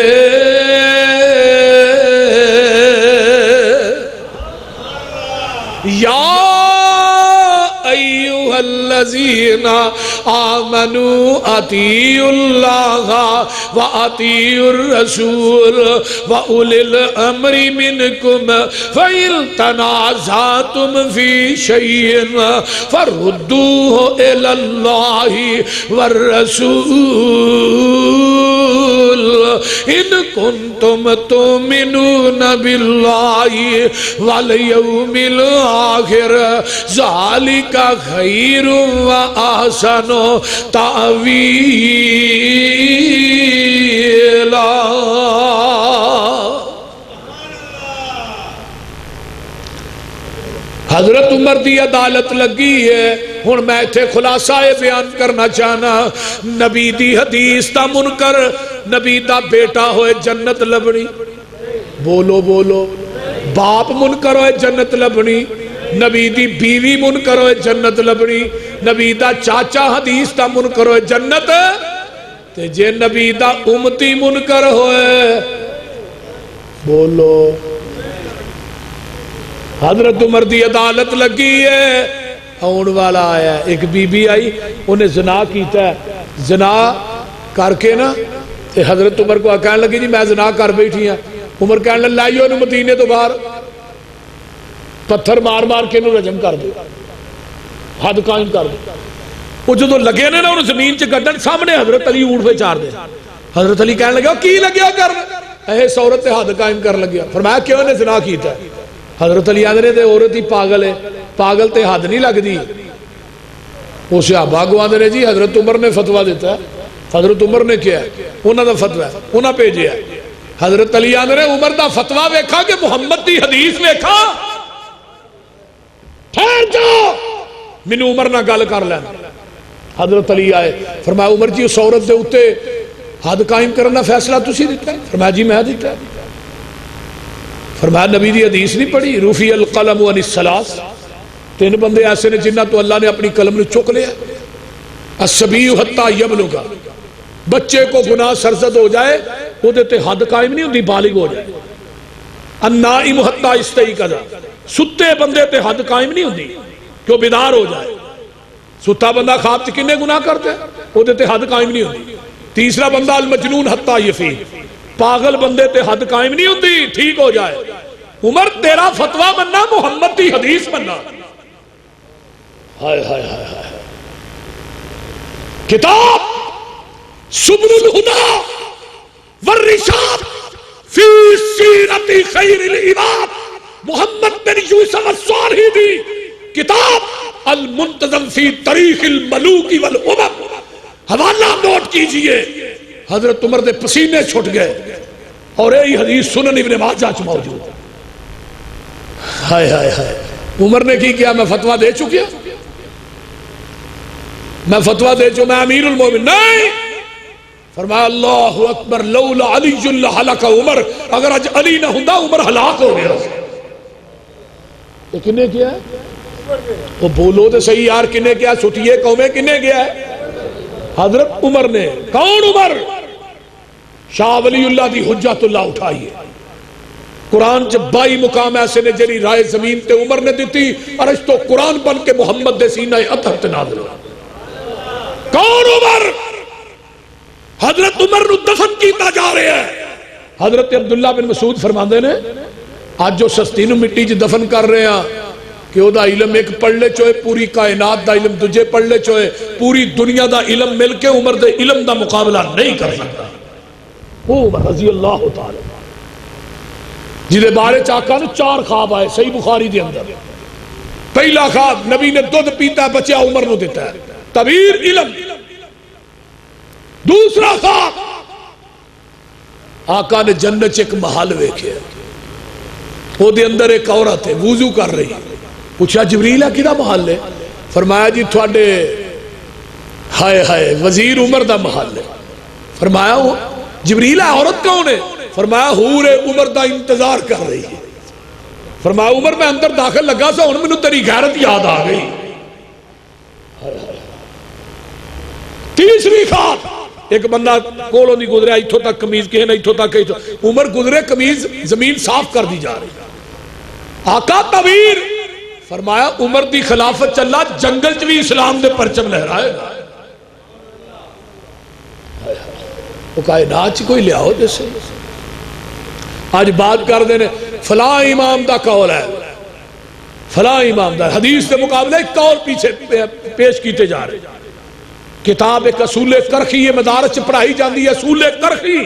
یا ایوہ الذین آمنوا اطیعوا اللہ و اطیعوا الرسول و اولی الامر منکم فَإِن تَنَازَعْتُمْ فِي شَيْءٍ فَرُدُّوهُ إِلَى اللَّهِ وَالرَّسُولِ إِن كُنتُمْ تُؤْمِنُونَ بِاللَّهِ وَالْيَوْمِ الْآخِرِ ذَلِكَ خَيْرٌ وَأَحْسَنُ تَأْوِيلًا. حضرت عمر دی عدالت لگی ہے. ہن میں تھے خلاصہ بیان کرنا چاہنا. نبی دی حدیث دا منکر نبی دا بیٹا ہوئے جنت لبنی، بولو بولو، باپ منکر ہوئے جنت لبنی، نبی دی بیوی منکر ہوئے جنت لبنی، نبی دا چاچا حدیث دا منکر ہوئے جنت، تے جے نبی دا امتی منکر ہوئے بولو۔ حضرت عمر دی عدالت لگی ہے، آن والا آیا، ایک بی بی آئی، انہیں زنا کیتا ہے، زنا کر کے نا تے حضرت عمر کو کہنے لگی جی میں زنا کر بیٹھی ہیں، عمر کہنے لگی لائیو انہوں مدینے تو باہر، پتھر مار مار کے انہوں رجم کر دے، حد قائم کر دے۔ وہ جو لگے نا انہوں زمین چ گڈن، سامنے حضرت علی اونٹ پہ چار دے، حضرت علی کہنے لگے کی لگیا کر اے عورت تے حد قائم کر لگیا، فرمایا کیوں نے زنا کیتا ہے؟ حضرت علی آدھے تے عورت ہی پاگل ہے، پاگل تے حد نہیں لگ دی۔ وہ صحابہ کو آدھے جی حضرت عمر نے فتویٰ دیتا ہے، حضرت عمر نے کیا ہے، انہوں نے فتویٰ ہے، انہوں نے بھیجیا ہے۔ حضرت علی آدھے عمر دا فتویٰ ویکھا کہ محمد دی حدیث ویکھا، ٹھہر جاؤ مینوں عمر نہ گل کر لینا۔ حضرت علی آئے، فرمایا عمر جی اس عورت دے اتے حد قائم کرنا فیصلہ تسی دیتا ہے؟ فرمایا جی میں دیتا ہے۔ فرمایا نبی دی حدیث نہیں پڑھی، رفع القلم عن الثلاث، تین بندے ایسے نے جنہ تو اللہ نے اپنی قلم نے چک لیا، الصبی حتی یبلغ، بچے کو گناہ سرزد ہو جائے وہ دیتے حد قائم نہیں ہوتی، بالغ ہو جائے، النائم حتی یستیقظ، ستے بندے تے حد قائم نہیں ہوتی کہ وہ بیدار ہو جائے، ستا بندہ خواب چ کنے گناہ کرتے وہ دیتے حد قائم نہیں ہوتی۔ تیسرا بندہ المجنون حتی یفیق، پاگل بندے تے حد قائم نہیں ہوتی ٹھیک ہو جائے۔ عمر تیرا فتویٰ بننا محمد دی حدیث بننا، ہائے ہائے ہائے ہائے۔ کتاب سبل الہدا والرشاد فی سیرت خیر العباد محمد بن یوسف الصالحی، کتاب المنتظم فی تاریخ الملوک والامم، حوالہ نوٹ کیجئے۔ حضرت عمر دے پسینے چھٹ گئے اور یہی حدیث سنن ابن ماجہ چ موجود۔ ہائے ہائے ہائے، عمر نے کی کیا؟ میں فتویٰ دے چکیا، میں فتویٰ دے چکا، میں امیر المومن نہیں۔ فرمایا اللہ اکبر، لولا علی لہلک عمر، اگر اج علی نہ ہوندا عمر ہلاک ہو گیا۔ تو کنے کیا ہے؟ وہ بولو تو صحیح یار، کنے کیا؟ سٹیے قومیں کنے کیا ہے؟ حضرت عمر نے۔ کون عمر؟ شاہ ولی اللہ دی حجت اللہ اٹھائیے، قرآن چ 22 مقام ایسے نے جری رائے زمین تے عمر نے دیتی، اور اس تو قرآن بن کے محمد دے سینہ اطہر تے نازل ہوا۔ کون عمر؟ حضرت عمر نو دفن کیتا جا رہے ہیں۔ حضرت عبداللہ بن مسعود فرماندے نے آج جو سستی نو مٹی چ دفن کر رہے ہیں کہ او دا علم ایک پڑھ لے چوئے، پوری کائنات دا علم دجے پڑھ لے چوئے، پوری دنیا دا علم مل کے عمر دے علم دا مقابلہ نہیں کر سکتا۔ وہ عمر رضی اللہ تعالی جدے بارے چاکا نے 4 خواب آئے صحیح بخاری دے اندر۔ پہلا خواب نبی نے دودھ پیتا ہے بچہ عمر نو دیتا ہے، تعبیر علم۔ دوسرا خواب آقا نے جنت ایک محل ویکھے، وہ دے اندر ایک عورت ہے وضو کر رہی، پوچھا جبریل ہے کدا محل ہے؟ فرمایا جی تھوڑے ہائے ہائے وزیر عمر دا محل ہے۔ فرمایا وہ جبریل ہے، عورت کون ہے؟ فرمایا حور عمر دا انتظار کر رہی ہے۔ فرمایا عمر میں اندر داخل لگا سا ہن مینوں تیری غیرت یاد آ گئی۔ تیسری خواب ایک بندہ کولوں نہیں گزریا، ایتھوں تک قمیض کہے نہ ایتھوں تک، عمر گزرے قمیض زمین صاف کر دی جا رہی۔ آقا تعبیر فرمایا عمر دی خلافت چلا جنگل چ بھی اسلام دے پرچم لہرائے گا۔ وہ کائنات کوئی لیاؤ جیسے آج بات کر دینے فلاں امام دا قول ہے، فلاں امام دا حدیث کے مقابلے ایک قول پیچھے پیش کیتے جا رہے۔ کتاب ایک اصول کرخی یہ مدارس پڑھائی جاندی ہے، اصول کرخی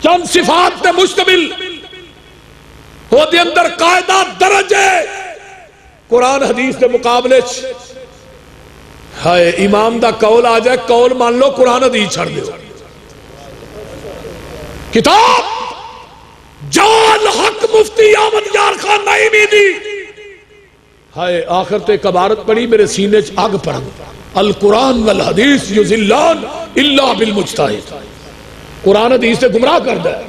چند صفات تے مشتمل، وہ دے اندر قاعدہ درجے قرآن حدیث دے مقابلے ہائے امام دا قول آ جائے، قول مان لو قرآن حدیث چھڑ دے۔ کتاب جال حق مفتی احمد یار خان نعیمی دی، ہائے آخر تے ایک عبارت پڑھی میرے سینے چ آگ پڑھ، القرآن والحدیث یذلان الا بالمجتہد، قرآن حدیث سے گمراہ کرتا ہے،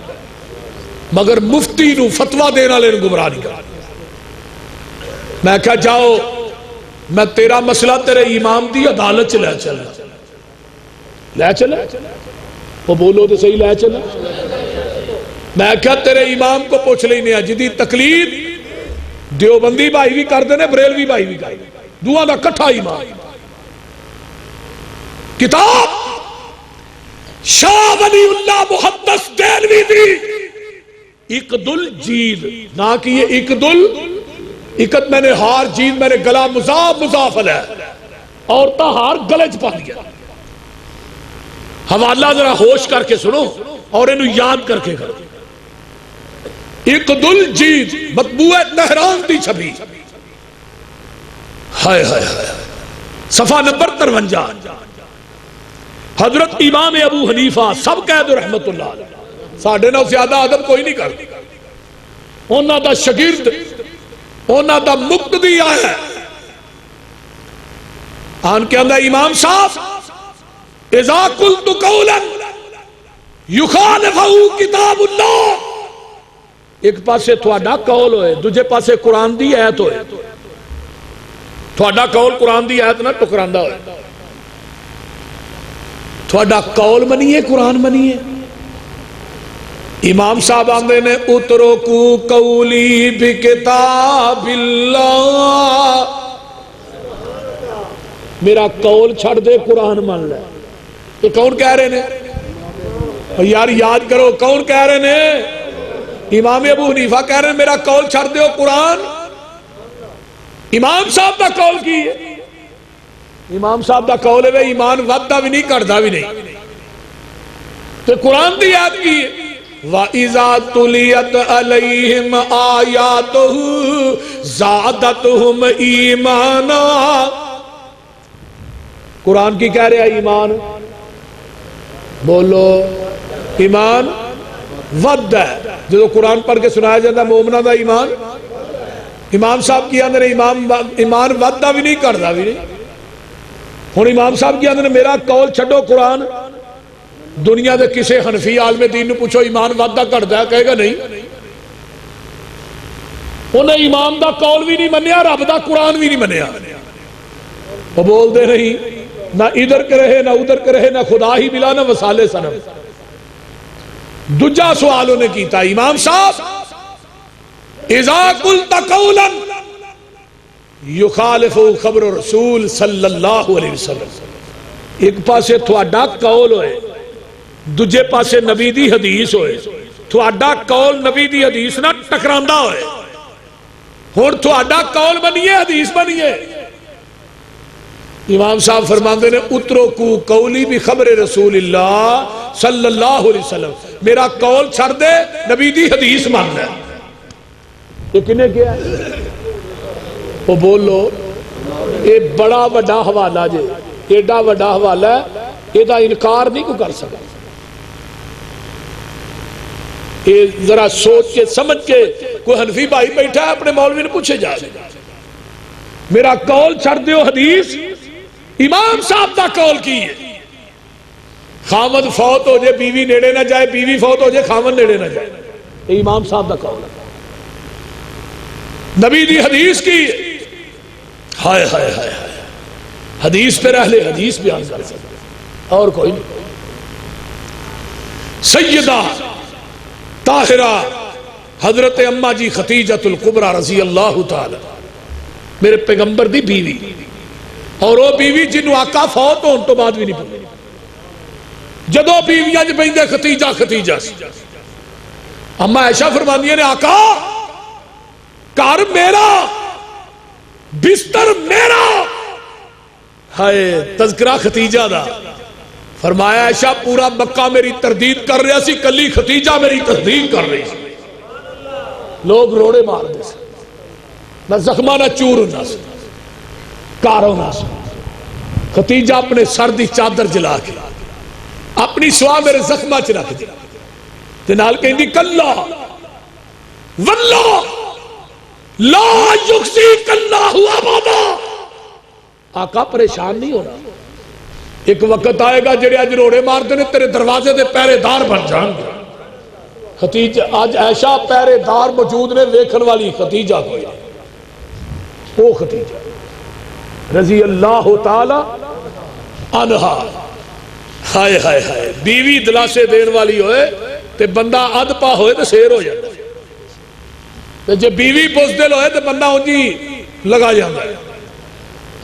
مگر مفتی نو فتوہ دینے والے نو گمراہ نہیں کرتا۔ میں کہا جاؤ میں تیرا مسئلہ تیرے امام دی عدالت چلے چلا وہ بولو تو صحیح لے چلا۔ میں کہا تیرے امام کو پوچھ لینے جدی تقلید دیوبندی بھائی بھی کر دینے، بریلوی بھائی بھی کر دینے، دعا دا کٹھا امام۔ کتاب شاہ ولی اللہ محدث دہلوی دی اقد الجید نہ کہ یہ اقد میں نے ہار جید میں نے گلا مضاف علیہ عورتہ ہار گلے چ پا دیا۔ حوالہ ذرا ہوش کر کے سنو اور انہوں یاد کر کے کرو۔ اقد الجید مطبوع تہران دی چھبی، ہائے ہائے ہائے، صفحہ نمبر 53۔ حضرت امام ابو حنیفہ سب کہہ دو رحمت اللہ علیہ، ساڑھے نو زیادہ ادب کوئی نہیں کرتی، انہاں دا شگرد انہاں دا مقتدی آیا آن کے اندر امام صاحب اذا قلت قولا یخالفہ کتاب اللہ، ایک پاسے تھوڑا قول ہوئے دوجے پاسے قرآن دی آیت ہوئے، تھوڑا قول قرآن دی آیت نہ ٹکراندہ ہوئے، تھوڑا قول منیے قرآن منیے۔ امام صاحب آندے نے اترکو قولی بکتاب اللہ، میرا قول چھڑ دے قرآن مان لے۔ یہ کون کہہ رہے نے یار؟ یاد کرو کون کہہ رہے نے؟ امام ابو حنیفہ کہہ رہے ہیں میرا قول چھڑ دے قرآن۔ امام صاحب دا قول کی ہے، امام صاحب دا قول ہے ایمان ودہ بھی نہیں کردہ بھی نہیں، تو قرآن دی یاد کی ہے وَإِذَا تُلِيَتْ عَلَيْهِمْ آيَاتُهُ زَادَتْهُمْ ایمانا۔ قرآن کی کہہ رہے ہیں ایمان، بولو ایمان ود ہے، جو قرآن پڑھ کے سنایا جاتا ہے مومنہ دا ایمان۔ امام صاحب کی اندر ایمان ودہ بھی نہیں کردہ بھی نہیں۔ ہن امام صاحب کی اندر میرا قول چھڑو قرآن، دنیا دے کسے حنفی عالم دین نے پوچھو ایمان وعدہ کرتا ہے، کہے گا نہیں۔ انہیں امام دا قول بھی نہیں منیا، رب دا قرآن بھی نہیں منیا، وہ بول دے نہیں نہ ادھر کے رہے نہ ادھر کے رہے، نہ خدا ہی ملا نہ وسالے سنم۔ دجا سوالوں نے کیتا امام صاحب اذا قلت قولا یخالف خبر رسول صلی اللہ علیہ وسلم، ایک پاسے تھوڑا قول ہوئے دجے پاسے نبی دی حدیث ہوئے، تھوڑا قول نبی دی حدیث نہ ٹکراندہ ہوئے، اور تھوڑا قول بنیے حدیث بنیے۔ امام صاحب فرماندے نے اترکو قولی بھی خبر رسول اللہ صلی اللہ علیہ وسلم، میرا قول چھڑ دے نبی دی حدیث مان لے۔ یہ کنے کیا ہے؟ وہ بولو یہ بڑا وڈا حوالہ جے، ایڈا وڈا حوالہ ہے، یہ دا انکار نہیں کو کر سکا۔ یہ ذرا سوچ کے سمجھ کے کوئی حنفی بھائی بیٹھا ہے اپنے مولوی نے پوچھے جائے میرا قول چھڑ دیو حدیث امام صاحب دا قول کی ہے، خامد فوت ہو جائے بیوی نیڑے نہ جائے، بیوی فوت ہو جائے خامد نیڑے نہ جائے، یہ امام صاحب دا قول ہے، نبی دی حدیث کی ہے۔ ہائے ہائے ہائے حدیث پر اہل حدیث بیان کر سکتے اور کوئی نہیں۔ سیدہ طاہرہ حضرت اماں جی ختیجۃ الکبریٰ رضی اللہ تعالی، میرے پیغمبر دی بیوی، اور وہ بیوی جنہوں آقا فوت ہون تو بعد بھی نہیں پڑی، جدو بیویاں جو بہندے ختیجہ ختیجہ اماں عائشہ فرماندی نے آقا کار میرا بستر میرا، ہائے تذکرہ ختیجہ دا، فرمایا عائشہ پورا مکہ میری تردید کر رہا سی، کلی ختیجہ میری تصدیق کر رہی سی، لوگ روڑے مار دے سے، نہ زخمہ نہ چور نہ سے کاروں نہ سے۔ ختیجہ اپنے سر دی چادر جلا کے اپنی سوا میرے زخمہ چ رکھ دیا، جنال کہیں دی کلا واللہ لا یخزیک اللہ ابدا، آقا پریشان نہیں ہونا، ایک وقت آئے گا جڑے اج روڑے مارتے نے تیرے دروازے دے پہرے دار بن جان گے. ختیجہ آج عائشہ پہرے دار موجود نے ویکھن والی ختیجہ کوئی وہ ختیجہ رضی اللہ تعالی عنہا. ہائے ہائے ہائے بیوی دلاسے دین والی ہوئے تے بندہ اد پا ہوئے تے سیر ہو جائے تے جے بیوی بزدل ہوئے تے بندہ انجی لگا جاتا ہے.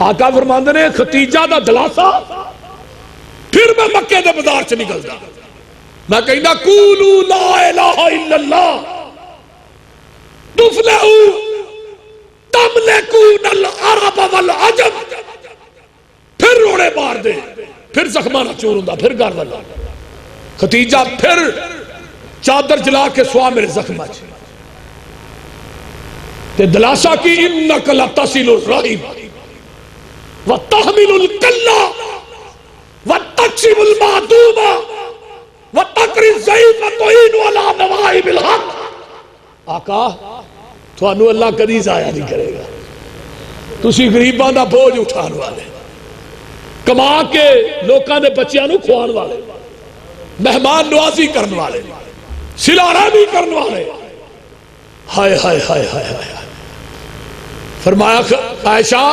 آقا فرماندے نے ختیجہ دا دلاسا پھر میں مکے دے بازار سے نکلتا میں کہنا قولو لا الہ الا اللہ تفلحو تملکون العرب والعجم. پھر روڑے مار دے پھر زخمانہ چور ہوں پھر گھر والا ختیجہ پھر چادر جلا کے سوا میرے زخمہ چھے تے دلاسا کی انک لتصل الرحیم وتحمل الکلہ وتکسب المعدوم وتقری الضعیف وتعین علی نوائب الحق. آقا تھانو اللہ کدی ضائع نہیں کرے گا. تسی غریباں دا بوجھ اٹھان والے کما کے لوکاں دے بچیاں نو کھوان والے مہمان نوازی کرن والے صلہ رحمی کرن والے. ہائے ہائے ہائے ہائے ہائے. فرمایا عائشہ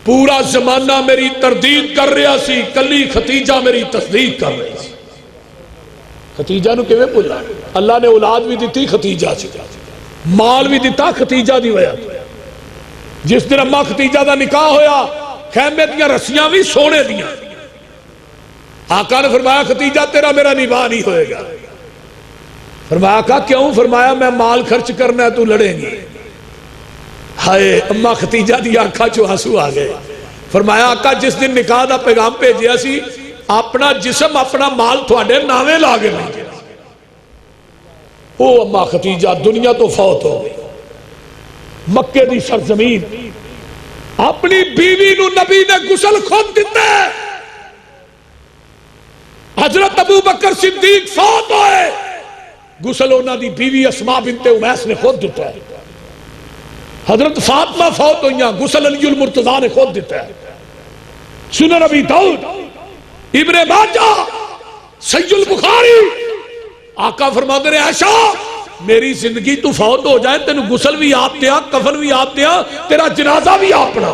پورا زمانہ میری تردید کر رہا سی کلی ختیجہ میری تصدیق کر رہی سی. ختیجہ نو کیویں بھولا اللہ نے اولاد بھی دیتی ختیجہ سے مال بھی دیتا ختیجہ دی وجہ. جس دن اماں ختیجہ دا نکاح ہویا خیمے دیاں رسیاں بھی سونے دیاں. آقا نے فرمایا ختیجہ تیرا میرا نباہ نہیں ہوئے گا. فرمایا آقا کیوں؟ فرمایا میں مال خرچ کرنا ہے تو لڑیں گی. ہائے اماں ختیجہ دی آنکھاں چو آنسو آ گئے. فرمایا آقا جس دن نکاح دا پیغام بھیجیا سی اپنا جسم اپنا مال تھوڑے ناوے لا کے بھیجے. او اماں ختیجہ دنیا تو فوت ہو گئی. مکے دی سرزمین اپنی بیوی نو نبی نے غسل خود دیتا ہے. حضرت ابو بکر صدیق فوت ہوئے غسل انہاں دی بیوی اسماء بنت امیس نے خود دیتا ہے. حضرت فاطمہ فوت ہوئیاں غسل علی المرتضیٰ نے خود دیتا ہے. سنن ابی داؤد ابن ماجہ سید البخاری. آقا فرماتے ہیں عائشہ میری زندگی تو فوت ہو جائے تینو غسل بھی آپ دیا کفن بھی آپ دیا تیرا جنازہ بھی آپ پڑھا.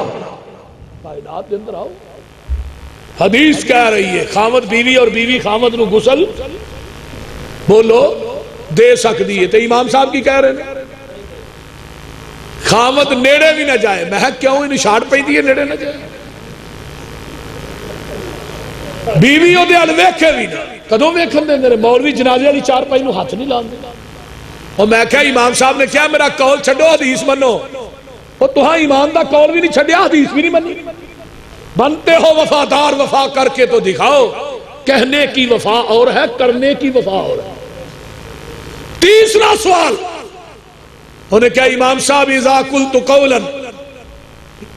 کائنات کے اندر آؤ حدیث کہہ رہی ہے خامد بیوی اور بیوی خامد نو غسل بولو دے سکتی ہے. تو امام صاحب کی کہہ رہے ہیں خامد نیڑے بھی نہ جائے. میں کیوں انہیں شاڑ پہ دیئے نیڑے نہ جائے. بیوی او دے ال ویکھے بھی نہ کدوں ویکھن دے میرے مولوی جنازے والی چار پائی نو ہاتھ نہیں لاندے. اور میں کہا امام صاحب نے کیا میرا قول چھڈو حدیث منو. اور تہاں ایمان دا قول بھی نہیں چھڈیا حدیث بھی نہیں منی. بنتے ہو وفادار وفا کر کے تو دکھاؤ. کہنے کی وفا اور ہے کرنے کی وفا اور ہے. تیسرا سوال انہیں کہا امام صاحب اذا قلت قولا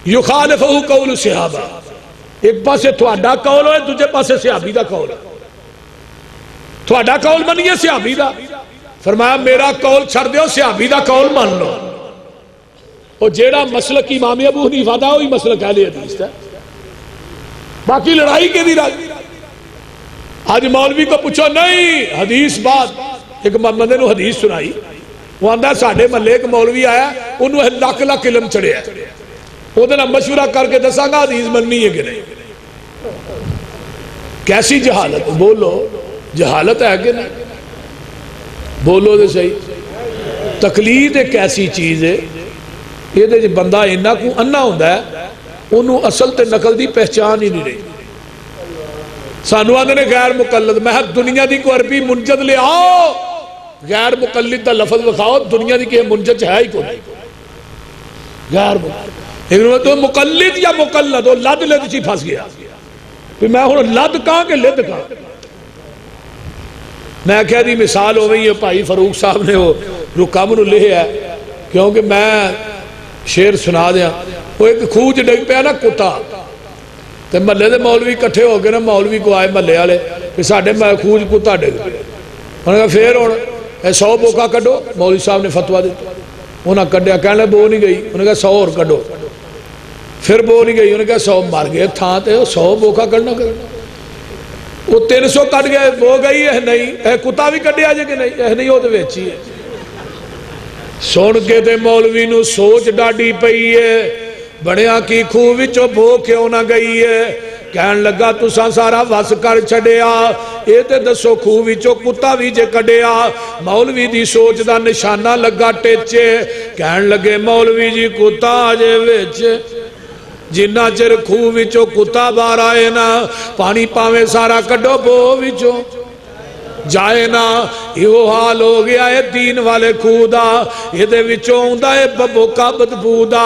یخالفہ قول صحابہ. ایک پاسے تھوڑا قول ہوئے دوسرے پاسے صحابی دا قول ہے. تھوڑا قول منیے صحابی دا. فرمایا میرا قول چھڑ دیو صحابی دا قول مان لو. اور جیڑا مسلک امام ابو حنیفہ دا وہی مسلک اہل حدیث ہے. باقی لڑائی کے دی راج. آج مولوی کو پوچھو نہیں حدیث بات. ایک محمد نے حدیث سنائی وہ آندہ ساڑھے محلے ایک مولوی آیا انہوں لاکھ لاکھ علم چڑھے ہے. وہ دن مشورہ کر کے دسا گا حدیث مننی ہے کہ نہیں. کیسی جہالت بولو جہالت ہے کہ نہیں بولو دے صحیح. تقلید ایک ایسی چیز ہے یہ دے بندہ انہا کو انہا ہوندہ ہے انہوں اصل تے نقل دی پہچان ہی نہیں رہی. سانو آدھے نے غیر مقلد میں دنیا دی کو عربی منجد لے آؤ غیر مقلد دا لفظ بخاؤ دنیا دی کہ منجد ہے ہی کو نہیں. غیر مقلد تو مقلد یا مقلد وہ لد لد چی پھنس گیا. پھر میں ہوں لد کہاں کہ لد کہاں. میں کہہ دی مثال ہو گئی ہے بھائی فاروق صاحب نے وہ رکا منو لے ہے کیونکہ میں شیر سنا دیا. وہ ایک خوج ڈگ پیا نا کتا تے محلے دے مولوی کٹھے ہو گئے نا مولوی کو آئے محلے والے کہ ساڈے خوج کتا ڈگ پیا. انہوں نے کہا پھر ہوں 100 بوکا کڈو. مولوی صاحب نے فتویٰ دیتا انہاں کڈیا کہنے بو نہیں گئی. انہوں نے کہا 100 اور کڈو. پھر بول گئی انہیں کہا 100 مر گئے تھا تے 100 بوکا کرنا وہ 300 کٹ گئے وہ گئی ہے نہیں کتا بھی کٹیا جے کہ نہیں وہ تو ویچی ہے سن کے تے مولوی نو سوچ ڈاڈی پئی ہے بڑیاں کی خوہ وچوں بو کیوں نہ گئی ہے کہن لگا تساں سارا وس کر چھڑیا اے تے دسو خوہ وچوں کتا بھی جے کڈیا مولوی دی سوچ دا نشانہ لگا ٹیچے کہن لگے مولوی جی کتا جے وچ جنہ چر خوہ وچوں کتا باہر آئے نا پانی پاویں سارا کڈو بو وچوں جائے نا یہ حال ہو گیا ہے دین والے خوہ دا یہ دے وچوں ہوندا ہے ببو کا بدبو دا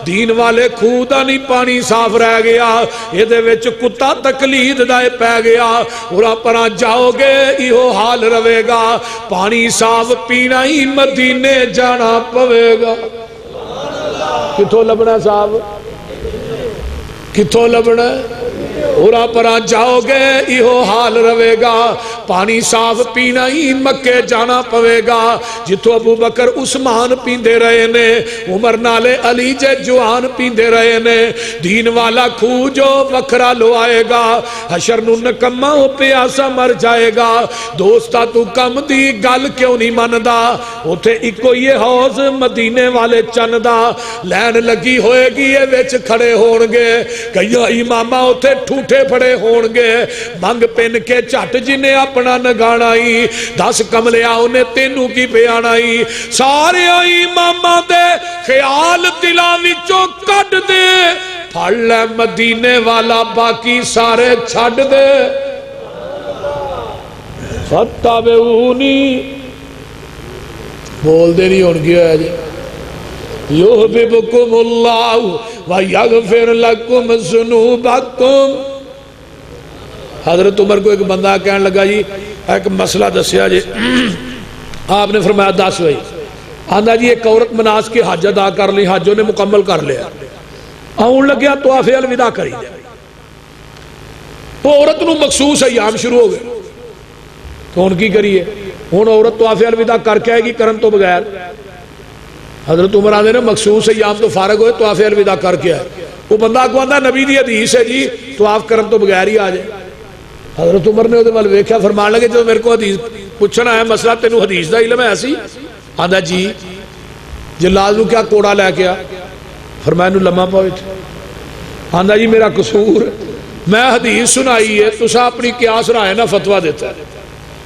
دین والے خوہ دا نہیں پانی صاف رہ گیا یہ دے وچ کتا تقلید دا پہ گیا اور پرا جاؤ گے یہ حال روے گا پانی صاف پینا ہی مدینے جانا پوے گا کتھوں لبنا صاحب کتھوں لبنا اورا پرا جاؤ گے یہ حال روے گا پانی صاف پینا ہی مکے جانا پوے گا جتو ابو بکر عثمان پیندے رہے نے عمر نالے علی جے جوان پیندے رہے نے دین والا خوہ جو وکرا لو آئے گا حشر نو نکمہ ہو پیاسا مر جائے گا دوستا تو کم دی گل کیوں نہیں ماندا اوتھے اکو یہ حوض مدینے والے چندا لین لگی ہوئے گی یہ ویچ کھڑے ہونگے کئی امامہ اوتھے ٹھوٹے پڑے ہونگے منگ پین کے چٹ جنہیں اپنا نگانائی 10 کملیا انہیں تینوں کی بیانائی سارے امامہ دے خیال دلاوچوں کٹ دے پھڑ لے مدینے والا باقی سارے چھڑ دے فتابعونی بول دے نہیں ہونگی ہے جی یحببکم اللہ ویغفر لکم ذنوبکم حضرت عمر کو ایک بندہ کہنے لگا جی ایک مسئلہ دسیا جی آپ نے فرمایا 10 بھائی آندھا جی ایک عورت مناس کے حج ادا کر لی حجوں نے مکمل کر لیا آن لگیا طواف الوداع کری دے تو عورت نو مخصوص ایام شروع ہو گئے تو ان کی کریے ہون عورت طواف الوداع کر کے آئے گی کرن تو بغیر حضرت عمر آندھے نے مخصوص ایام تو فارغ ہوئے طواف الوداع کر کے آئے وہ بندہ کو آندھا نبی دی حدیث ہے جی طواف کرن تو بغیر ہی آ جائے حضرت عمر نے ودے ویکھیا فرمان لگے جو میرے کو حدیث پوچھنا ہے مسئلہ تینوں حدیث دا علم ہے ایسی آندھا جی جلال نو کیا کوڑا لے کے آ فرمایا نو لمحہ پہنچ آندھا جی میرا قصور میں حدیث سنائی ہے تو سا اپنی قیاس رائے نا فتوہ دیتا ہے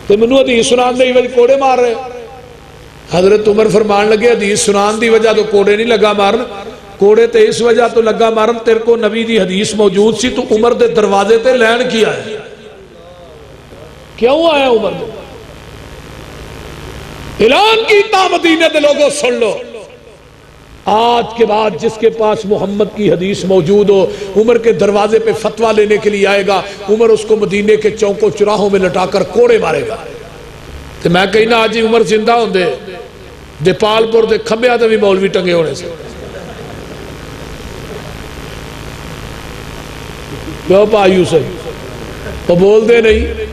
تو منو حدیث سنان دے وجہ کوڑے مار رہے حضرت عمر فرمان لگے حدیث سنان دی وجہ تو کوڑے نہیں لگا مارن کوڑے تے اس وجہ تو لگا مارن تیرے کو نبی دی حدیث موجود سی تو عمر دے دروازے تے لین کیا ہے کیوں آیا عمر دے اعلان کیتا مدینے دے لوگوں سن لو آج کے بعد جس کے پاس محمد کی حدیث موجود ہو عمر کے دروازے پہ فتوہ لینے کے لیے آئے گا عمر اس کو مدینے کے چوکوں چراہوں میں لٹا کر کوڑے مارے گا تو میں کہنا آج ہی عمر زندہ ہوں دے دیپال پور دے کھمبیا تے بھی مولوی ٹنگے ہونے سے کیوں پایو سے وہ بول دے نہیں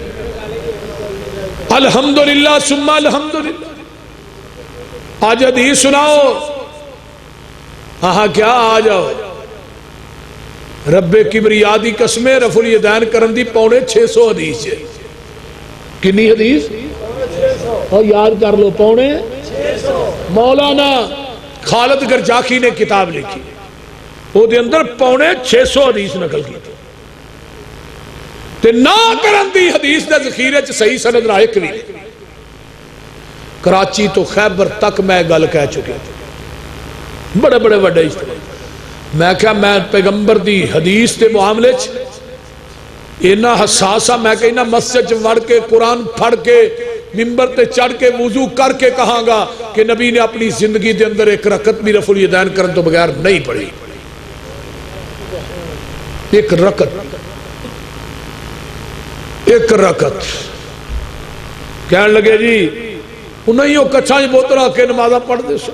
الحمدللہ ثم الحمدللہ آج حدیث سناؤ ہاں کیا آ جاؤ رب کبریادی قسمیں رفع الیدین کرن دی 650 حدیث ہے کنی حدیث اور یاد کر لو 650 مولانا خالد گرجاخی نے کتاب لکھی وہ دے اندر 650 حدیث نقل کی تھی تے نہ کرن دی حدیث دے ذخیرے چ صحیح سند نہ ایک بھی کراچی تو خیبر تک میں گل کہہ چکے تھے بڑے بڑے وڈے اجتماع میں کہا میں پیغمبر دی حدیث دے معاملے چ اینا حساسا میں کہنا مسجد وڑ کے قرآن پڑھ کے منبر تے چڑھ کے وضو کر کے کہاں گا کہ نبی نے اپنی زندگی دے اندر ایک رکعت بھی رفع الیدین کرن تو بغیر نہیں پڑھی ایک رکعت کہنے لگے جی انہیں ہی کچھائی بوتر آ کے نمازہ پڑھ دے سو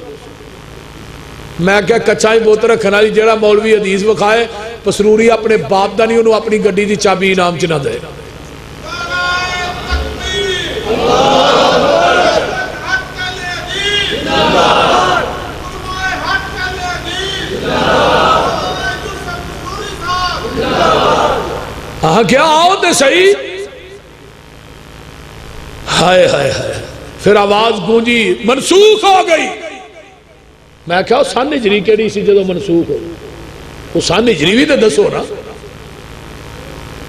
میں کیا کچھائی بوتر رکھنا جی جیڑا مولوی حدیث وکھائے پسروری اپنے باپ دا نہیں انہوں اپنی گڈی دی چابی انعام چ نہ دے میں کیا آؤ تے صحیح. ہائے ہائے ہائے. پھر آواز گونجی منسوخ ہو گئی. میں کیا سن ہجری کیڑی سی جدو منسوخ ہو؟ وہ سن ہجری بھی تو دسو نا.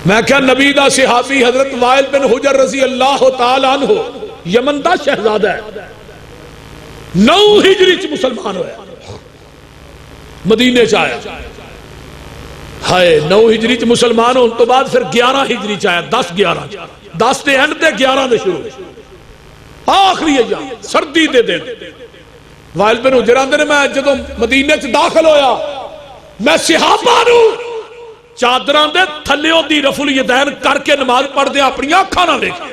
میں کیا نبی دا صحابی حضرت وائل بن حجر رضی اللہ تعالیٰ عنہ یمن دا شہزادہ ہے. 9 ہجری چ مسلمان ہویا, مدینے چ آیا. ہائے 9 ہجری چ مسلمان ہون تو بعد پھر 11 ہجری چ آیا. 10 دے اینڈ تے 11 دے شروع. آخری ایام سردی دے دن وائل بن حجر آندے نے میں جدوں مدینے چ داخل ہویا میں صحابہ نو چادراں دے تھلیوں دی رفع الیدین کر کے نماز پڑھ دے اپنی آنکھاں نہ ویکھیا.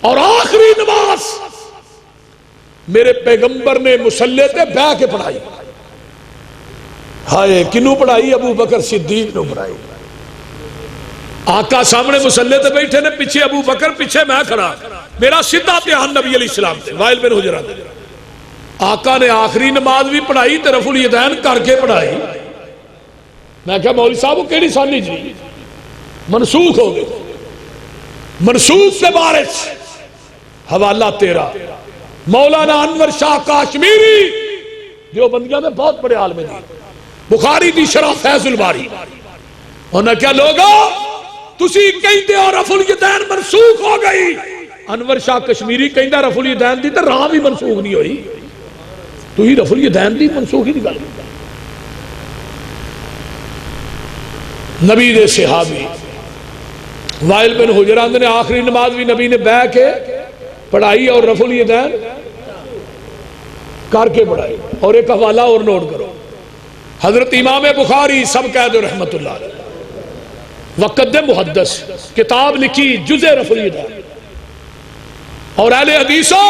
اور آخری نماز میرے پیغمبر نے مصلی تے بیٹھ کے پڑھائی. ہائے کنوں پڑھائی؟ ابو بکر صدیق نو پڑھائی. آقا سامنے مصلی تے بیٹھے نے, پیچھے ابو بکر, پیچھے میں کھڑا. میرا سیدھا دھیان نبی علیہ السلام تے. وائل بن حجر آقا نے آخری نماز بھی پڑھائی تے رفع الیدین کر کے پڑھائی. میں کہا مولوی صاحب وہ کیڑی سانی جی منسوخ ہو گئی. منسوخ کے بارے حوالہ تیرا مولانا انور شاہ کاشمیری جو بندیاں میں بہت بڑے عالم ہیں. بخاری دی شرح فیض الباری. انہاں کیا لوگا تسی کہندے ہو رفع الیدین منسوخ ہو گئی. انور شاہ کشمیری کہندا رفع الیدین دی تے راہ بھی منسوخ نہیں ہوئی. تو ہی رفع الیدین دی منسوخی دی گل. نبی دے صحابی وائل بن حجر نے آخری نماز بھی نبی نے بیٹھ کے پڑھائی اور رفع الیدین کر کے پڑھائی. اور ایک حوالہ اور نوٹ کرو, حضرت امام بخاری سب کہہ دو رحمت اللہ علیہ وقت محدث کتاب لکھی جزء رفع الیدین. اور اہل حدیثوں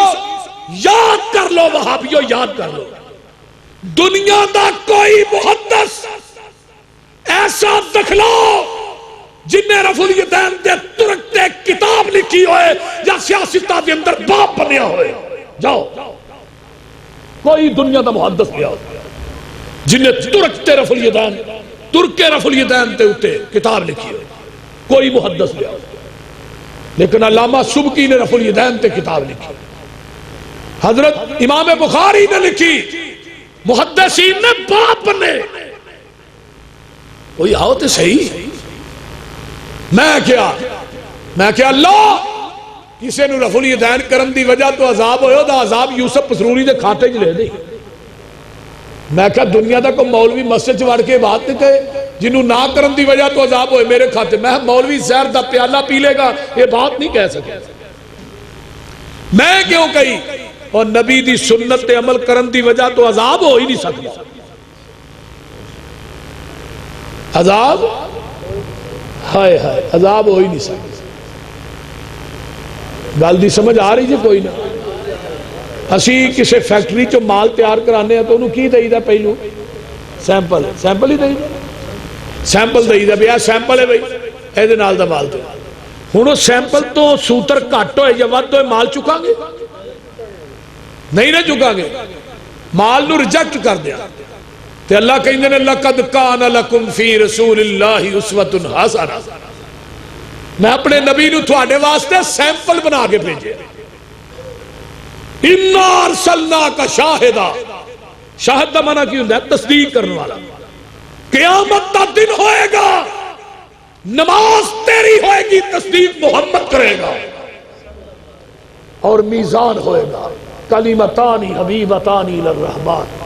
یاد کر لو, وہابیوں یاد کر لو, دنیا دا کوئی محدث ایسا دکھلاؤ جن نے رفع الیدین دے ترک تے کتاب لکھی ہوئے یا سیاستہ دے اندر باپ بنیا ہوئے. جاؤ کوئی دنیا دا محدث لیا ہو جن نے ترک تے رفع الیدین, ترک کے رفع الیدین تے اتے کتاب لکھی ہوئے. کوئی محدث لیا ہو. لیکن علامہ سبکی نے رفع الیدین تے کتاب لکھی. حضرت امام بخاری نے لکھی, محدثین نے باپ بنے. کوئی آؤ تے صحیح. میں کیا اللہ کسے نو رفع الیدین کرن دی وجہ تو عذاب ہوئے دا عذاب یوسف پسروری دے کھاتے جلے دی. میں کہا دنیا دا کوئی مولوی مسجد چوڑ کے بات نہیں کہے جنہوں نہ کرن دی وجہ تو عذاب ہوئے میرے کھاتے. میں مولوی زہر دا پیالہ پی لے گا یہ بات نہیں کہہ سکے. میں کیوں کہی؟ اور نبی دی سنت تے عمل کرن دی وجہ تو عذاب ہو ہی نہیں سکتا. عذاب ہائے ہائے عذاب ہو ہی نہیں سکتا. گل دی سمجھ آ رہی جی کوئی نہ. اسی کسی فیکٹری چو مال تیار کرانے ہیں تو انہوں کی دئی دا پہلو سیمپل ہی دئی دا, سیمپل دئی دا بیا سیمپل ہے بھئی اے دے نال دا مال تے. ہنو سیمپل تو سوتر کٹ ہوئے یا ود ہوئے مال چکا گے نہیں نہ چکا گے. مال نو ریجیکٹ کر دیا تے اللہ کہیں نے لَقَدْ كَانَ لَكُمْ فِي رَسُولِ اللَّهِ أُسْوَةٌ حَسَنَةٌ. میں اپنے نبی نو تھوڑے واسطے سیمپل بنا کے بھیجے. اِنَّا أَرْسَلْنَاكَ شَاهِدًا. شاہد دا معنی کی ہوتا ہے تصدیق کرنے والا. قیامت دا دن ہوئے گا, نماز تیری ہوئے گی, تصدیق محمد کرے گا, اور میزان ہوئے گا. کلمتان حبیبتان الی الرحمن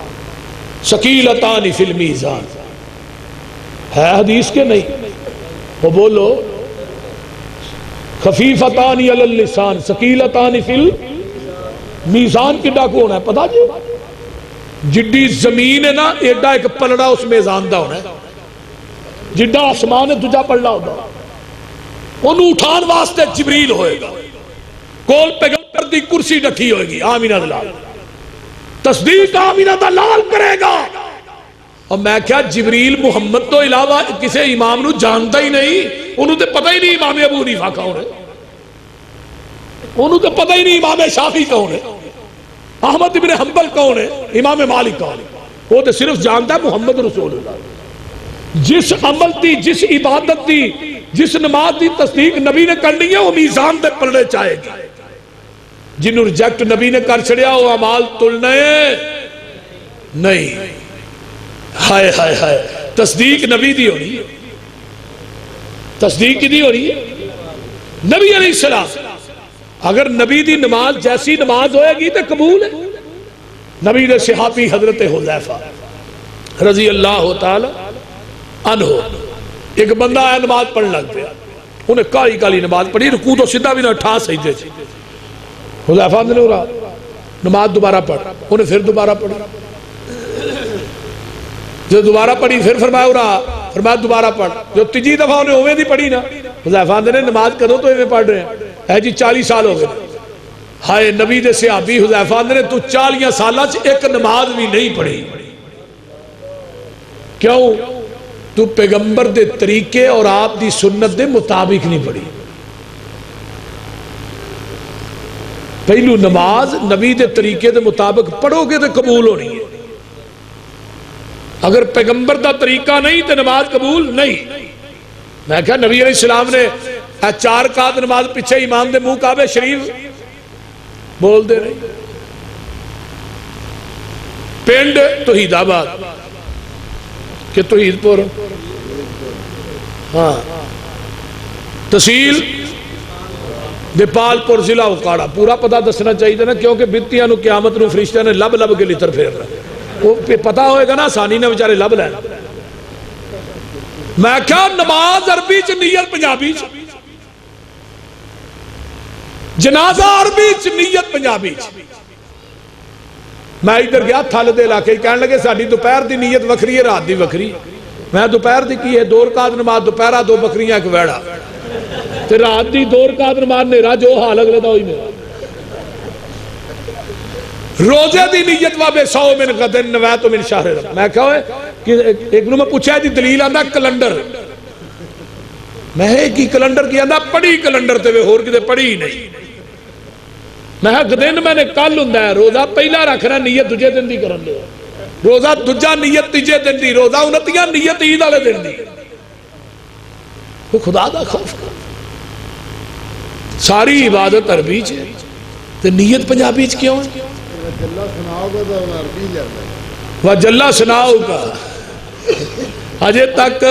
ثقیلتان فی المیزان. ہے حدیث کے نہیں وہ بولو. خفیفتان علی اللسان ثقیلتان فی المیزان کی ڈاکو ہونا ہے پتا جی. جڈی زمین ہے نا ایڈا ایک پلڑا اس میزان دا ہونا ہے. جڈا آسمان ہے دجا پلڑا ہونا, انہوں اٹھان واسطے جبریل ہوئے گا. کول پیغمبر دی کرسی رکھی ہوئے گی آمینہ دلال, تصدیق آمینہ دلال کرے گا. اور میں کیا جبریل محمد تو علاوہ کسی امام نو جانتا ہی نہیں. انہوں تے پتہ ہی نہیں امام ابو حنیفہ کون ہے, انہوں تے پتہ ہی نہیں امام شافعی کون ہے, احمد بن حنبل کون ہے, امام مالک کون ہے. وہ تے صرف جانتا ہے محمد رسول اللہ. جس عمل دی، جس عبادت دی، جس نماز دی تصدیق نبی نے کرنی ہے وہ میزان دے پلڑے چاہے گی. جنہوں ریجیکٹ نبی نے کر چھڑیا وہ اعمال تلنے نہیں. ہائے ہائے ہائے، تصدیق نبی دی ہو رہی ہے، تصدیق کی دی ہو رہی ہے نبی علیہ السلام. اگر نبی دی نماز جیسی نماز ہوئے گی تو قبول ہے. نبی دے صحابی حضرت حذیفہ رضی اللہ تعالی عنہ، ایک بندہ آیا نماز پڑھ لگ پیا، انہیں کالی کالی نماز پڑھی، رکوع تو سیدھا بھی نہ ٹھا سجدے سے. حذیفہ نے کہا نماز دوبارہ پڑھ، انہیں پھر دوبارہ پڑھی. جو دوبارہ پڑھی پھر فرمایا دوبارہ پڑھ. جو تیجی دفعہ انہیں اوے دی پڑھی نا، حذیفہ نے نماز کرو تو ایویں پڑھ رہے ہیں. ہے جی 40 سال ہو گئے. ہائے نبی دے صحابی حذیفہ نے تو 40 سالہ سے ایک نماز بھی نہیں پڑھی. کیوں؟ تو پیغمبر دے طریقے اور آپ دی سنت دے مطابق نہیں پڑھی. پہلو نماز نبی دے طریقے دے مطابق پڑھو گے تو قبول ہونی ہے. اگر پیغمبر دا طریقہ نہیں تو نماز قبول نہیں. میں کہا نبی علیہ السلام نے 4 رکعت نماز پیچھے امام دے منہ کعبہ شریف بول دے رہے. پنڈ توحید آباد کہ توحید پور، ہاں تحصیل دیپال پور ضلع اوکاڑا. پورا پتہ دسنا چاہیے نا، کیونکہ بتیاں نو قیامت نو فرشتہ نے لب لب کے لتر پھیر رہا. وہ پتہ ہوئے گا نا آسانی نے بیچارے لب لین. میں کیا نماز عربی چ نیت پنجابی چ، جنازہ عربی چ نیت پنجابی چ. میں ادھر گیا تھل دے علاقے کہنے لگے ساڈی دوپہر دی نیت وکری ہے رات دی وکری. میں دوپہر دی کی ہے 2 رکعت نماز دوپہرہ 2 بکریاں 1 ویڑا، تے رات دی 2 رکعت نماز نیرا جو حال اگلے دا ہوئی میرا. روزے دی نیت وابے 100 من غدن نویت من شہر رمضان. میں کہا ہے کہ ایک نو میں پوچھا جی دلیل آندا کلنڈر. میں ایک ہی کلنڈر کی آندا پڑھی کلنڈر تے ہور کتے پڑھی نہیں. میں دن میں نے کل ہوں ہے روزہ پہلا رکھنا نیت دوجے دن دی کرن دے، روزہ دوجا نیت تیجے دن دی، روزہ 29 نیت عید والے دن دی. وہ خدا دا خوف کر. ساری عبادت عربی چ تے نیت پنجابی چ کیوں ہے؟ وجلہ سناؤ کا اجے تک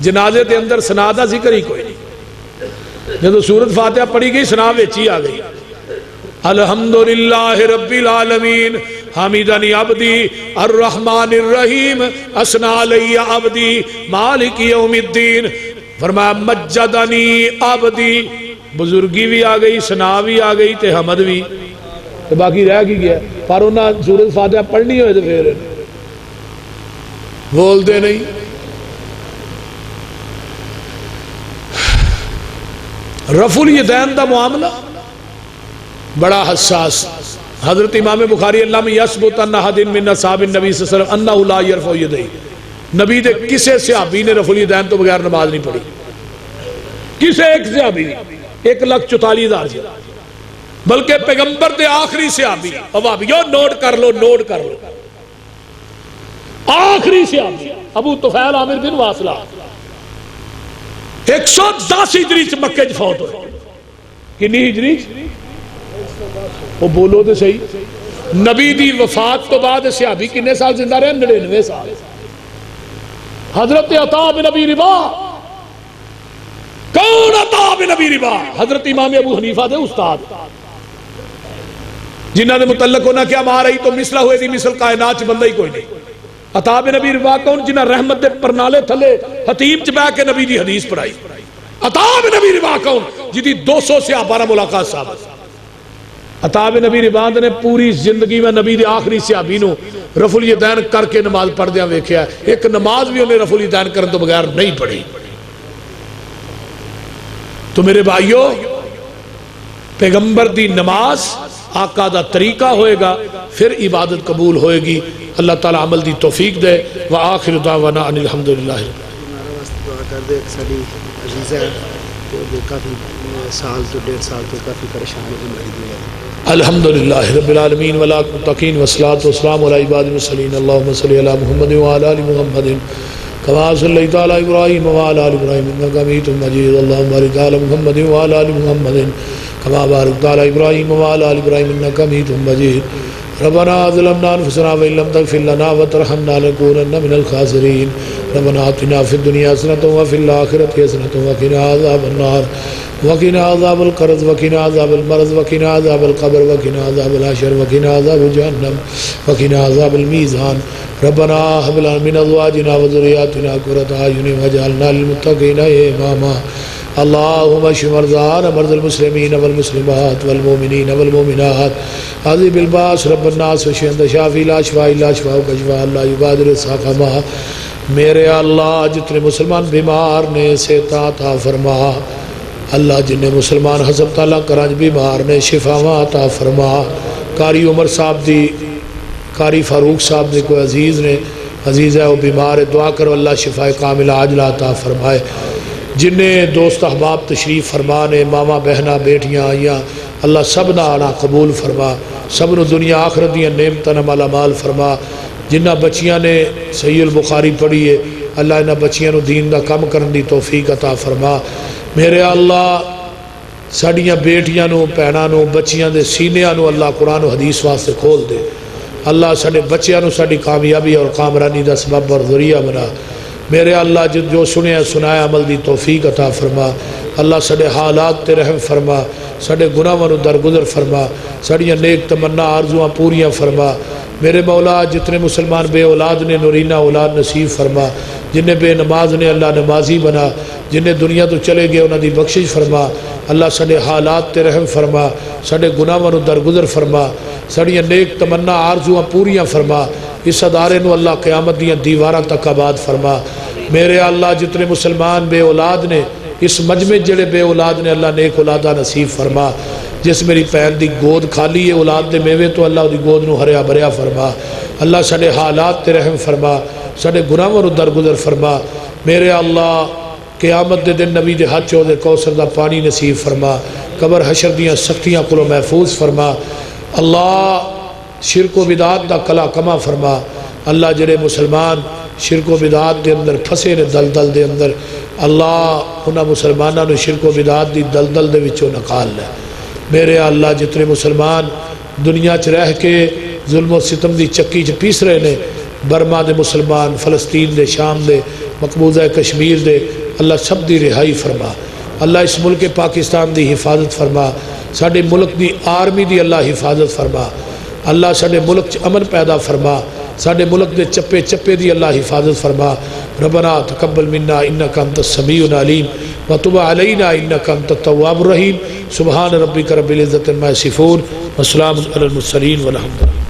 جنازے دے اندر سنا دا ذکر ہی کوئی نہیں. جب سورت فاتحہ پڑھی گئی سنا ویچی آ گئی. الحمدللہ رب العالمین حمیدنی عبدی الرحمن الرحیم اسنا علی عبدی مالک یوم الدین. فرمایا مجدنی عبدی، بزرگی بھی آ گئی، سنا بھی آ گئی تے حمد بھی. تو باقی رہ کی گیا پر انہاں سورۃ فاتحہ پڑھنی ہوئے تو پھر بول دے نہیں. رفع الیدین دا معاملہ بڑا حساس. حضرت امام بخاری اللہ میں یثبت ان احد من اصحاب النبی صلی اللہ علیہ وسلم انہ لا یرفع یدیہ. نبی دے کسے صحابی نے رفع الیدین تو بغیر نماز نہیں پڑھی. کسے ایک صحابی نے 1,44,000 سے، بلکہ پیغمبر دے آخری صحابی اوابیو نوٹ کر لو آخری صحابی ابو طفیل عامر بن واصلہ 110 ہجری چ مکے چ فوت ہوئے. کنی ہجری؟ وہ بولو تو صحیح. نبی دی وفات تو بعد صحابی کنے سال زندہ رہے؟ 99 سال. حضرت عطا بن ابی رباح. کون عطا بن ابی رباح؟ حضرت امام ابو حنیفہ دے استاد، جنہاں نے متعلق ہونا کیا مار رہی تو مثلہ ہوئے دی مثل کائنات چ بندہ ہی کوئی نہیں. عطا بن ابی رباح کون؟ جنہاں رحمت دے پرنالے تھلے حتیم چ بیٹھ کے نبی دی حدیث پڑھائی. عطا بن ابی رباح کون؟ جدی 200 صحابہ نال ملاقات ثابت. عطا بن ابی رباح نے پوری زندگی میں نبی دے آخری صحابی نو رفع الیدین کر کے نماز پڑھ دیا ویکھیا. ایک نماز بھی انہیں رفع الیدین کرن تو بغیر نہیں پڑھی. تو میرے بھائیو پیغمبر دی نماز آقا دا طریقہ ہوئے گا پھر عبادت قبول ہوئے گی. اللہ تعالیٰ عمل دی توفیق دے. وآخر دعوانا ان الحمدللہ. کافی سال تو 1.5 سال تو کافی پریشان ہوئی. الحمدللہ رب العالمین والمتقین والصلاة والسلام علی عباد المرسلین. اللہم صلی علی محمد وعلی آل محمد كما صليت على إبراهيم وعلى آل إبراهيم إنك حميد مجيد اللهم بارك على محمد وعلى آل محمد كما باركت على إبراهيم وعلى آل إبراهيم إنك حميد مجيد ربنا ظلمنا أنفسنا وإن لم تغفر لنا وترحمنا لنكونن من الخاسرين ربنا آتنا في الدنيا حسنة وفي الآخرة حسنة وقنا عذاب النار وقنا عذاب القرد وقنا عذاب المرض وقنا عذاب القبر وقنا عذاب الحشر وقنا عذاب جهنم وقنا عذاب الميزان ربنا هب لنا من أزواجنا وذرياتنا قرة أعين واجعلنا للمتقين إماما اللهم اشف مرضانا مرضى المسلمين والمسلمات والمؤمنين والمؤمنات عذب الباس رب الناس واشف انت شافي لا شفاء الا شفاءك شفاء لا يغادر سقما میرے اللہ جتنے مسلمان بیمار نے صحت عطا فرما اللہ جن مسلمان ہسپتالاں کراں بیمار نے شفاواں عطا فرما قاری عمر صاحب دی قاری فاروق صاحب دی کوئی عزیز نے عزیز ہے وہ بیمار ہے دعا کرو اللہ شفا کاملہ عاجلہ عطا فرمائے جنہیں دوست احباب تشریف فرمانے ماما بہنا بیٹیاں آئیاں اللہ سب نہ آنا قبول فرما سب نو دنیا آخرت دیاں نعمتاں مالا مال فرما جنہ بچیاں نے صحیح البخاری پڑھی ہے اللہ انہاں بچیاں نو دین دا کم کرن دی توفیق عطا فرما میرے اللہ ساڑیاں بیٹیاں نو پہناں نو بچیاں دے سینیاں نو اللہ قرآن و حدیث واسطے کھول دے اللہ ساڑے بچیاں نو ساڑی کامیابی اور کامرانی دا سبب اور ذریعہ بنا میرے اللہ جو سنے سنایا عمل دی توفیق عطا فرما اللہ ساڑے حالات تے رحم فرما ساڑے گناہاں نو درگزر فرما ساڑیاں نیک تمنا آرزوਆਂ پوریاں فرما میرے مولا جتنے مسلمان بے اولاد نے نورینہ اولاد نصیب فرما جنہیں بے نماز نے اللہ نمازی بنا جنہیں دنیا تو چلے گئے انہاں دی بخشش فرما اللہ ساڑے حالات تے رحم فرما ساڑے گناہاں نو درگزر فرما ساڑیاں نیک تمنا آرزوਆਂ پوریاں فرما اس ادارے نو اللہ قیامت دیاں دیواراں تک آباد فرما میرے اللہ جتنے مسلمان بے اولاد نے اس مجمع جڑے بے اولاد نے اللہ نیک اولادہ نصیب فرما جس میری پہن دی گود کھالی ہے اولاد دے میوے تو اللہ دی گود نو ہریا بھریا فرما اللہ ساڑے حالات تے رحم فرما ساڑے گناہاں نو درگزر فرما میرے اللہ قیامت دے دن نبی دے ہاتھ چودے کوثر دا پانی نصیب فرما قبر حشر دیاں سختیاں کلو محفوظ فرما اللہ شرک و بدعات دا کلا کما فرما اللہ جڑے مسلمان شرک و بدعات دے اندر پھسے نے دلدل دے اندر اللہ انہاں مسلماناں نو شرک و بدعات دی دلدل دے وچوں نکال لے میرے اللہ جتنے مسلمان دنیا چ رہ کے ظلم و ستم دی چکی چ پیس رہے نے برما دے مسلمان فلسطین دے شام دے مقبوضہ کشمیر دے اللہ سب دی رہائی فرما اللہ اس ملک پاکستان دی حفاظت فرما ساڑے ملک دی آرمی دی اللہ حفاظت فرما اللہ ساڑے ملک چ امن پیدا فرما ساڑے ملک دے چپے چپے دی اللہ حفاظت فرما ربنا تقبل منا انکا انت السمیع العلیم وتب علینا انکا انت التواب الرحیم سبحان ربک رب العزت عما یصفون وسلام علی المرسلین والحمد للہ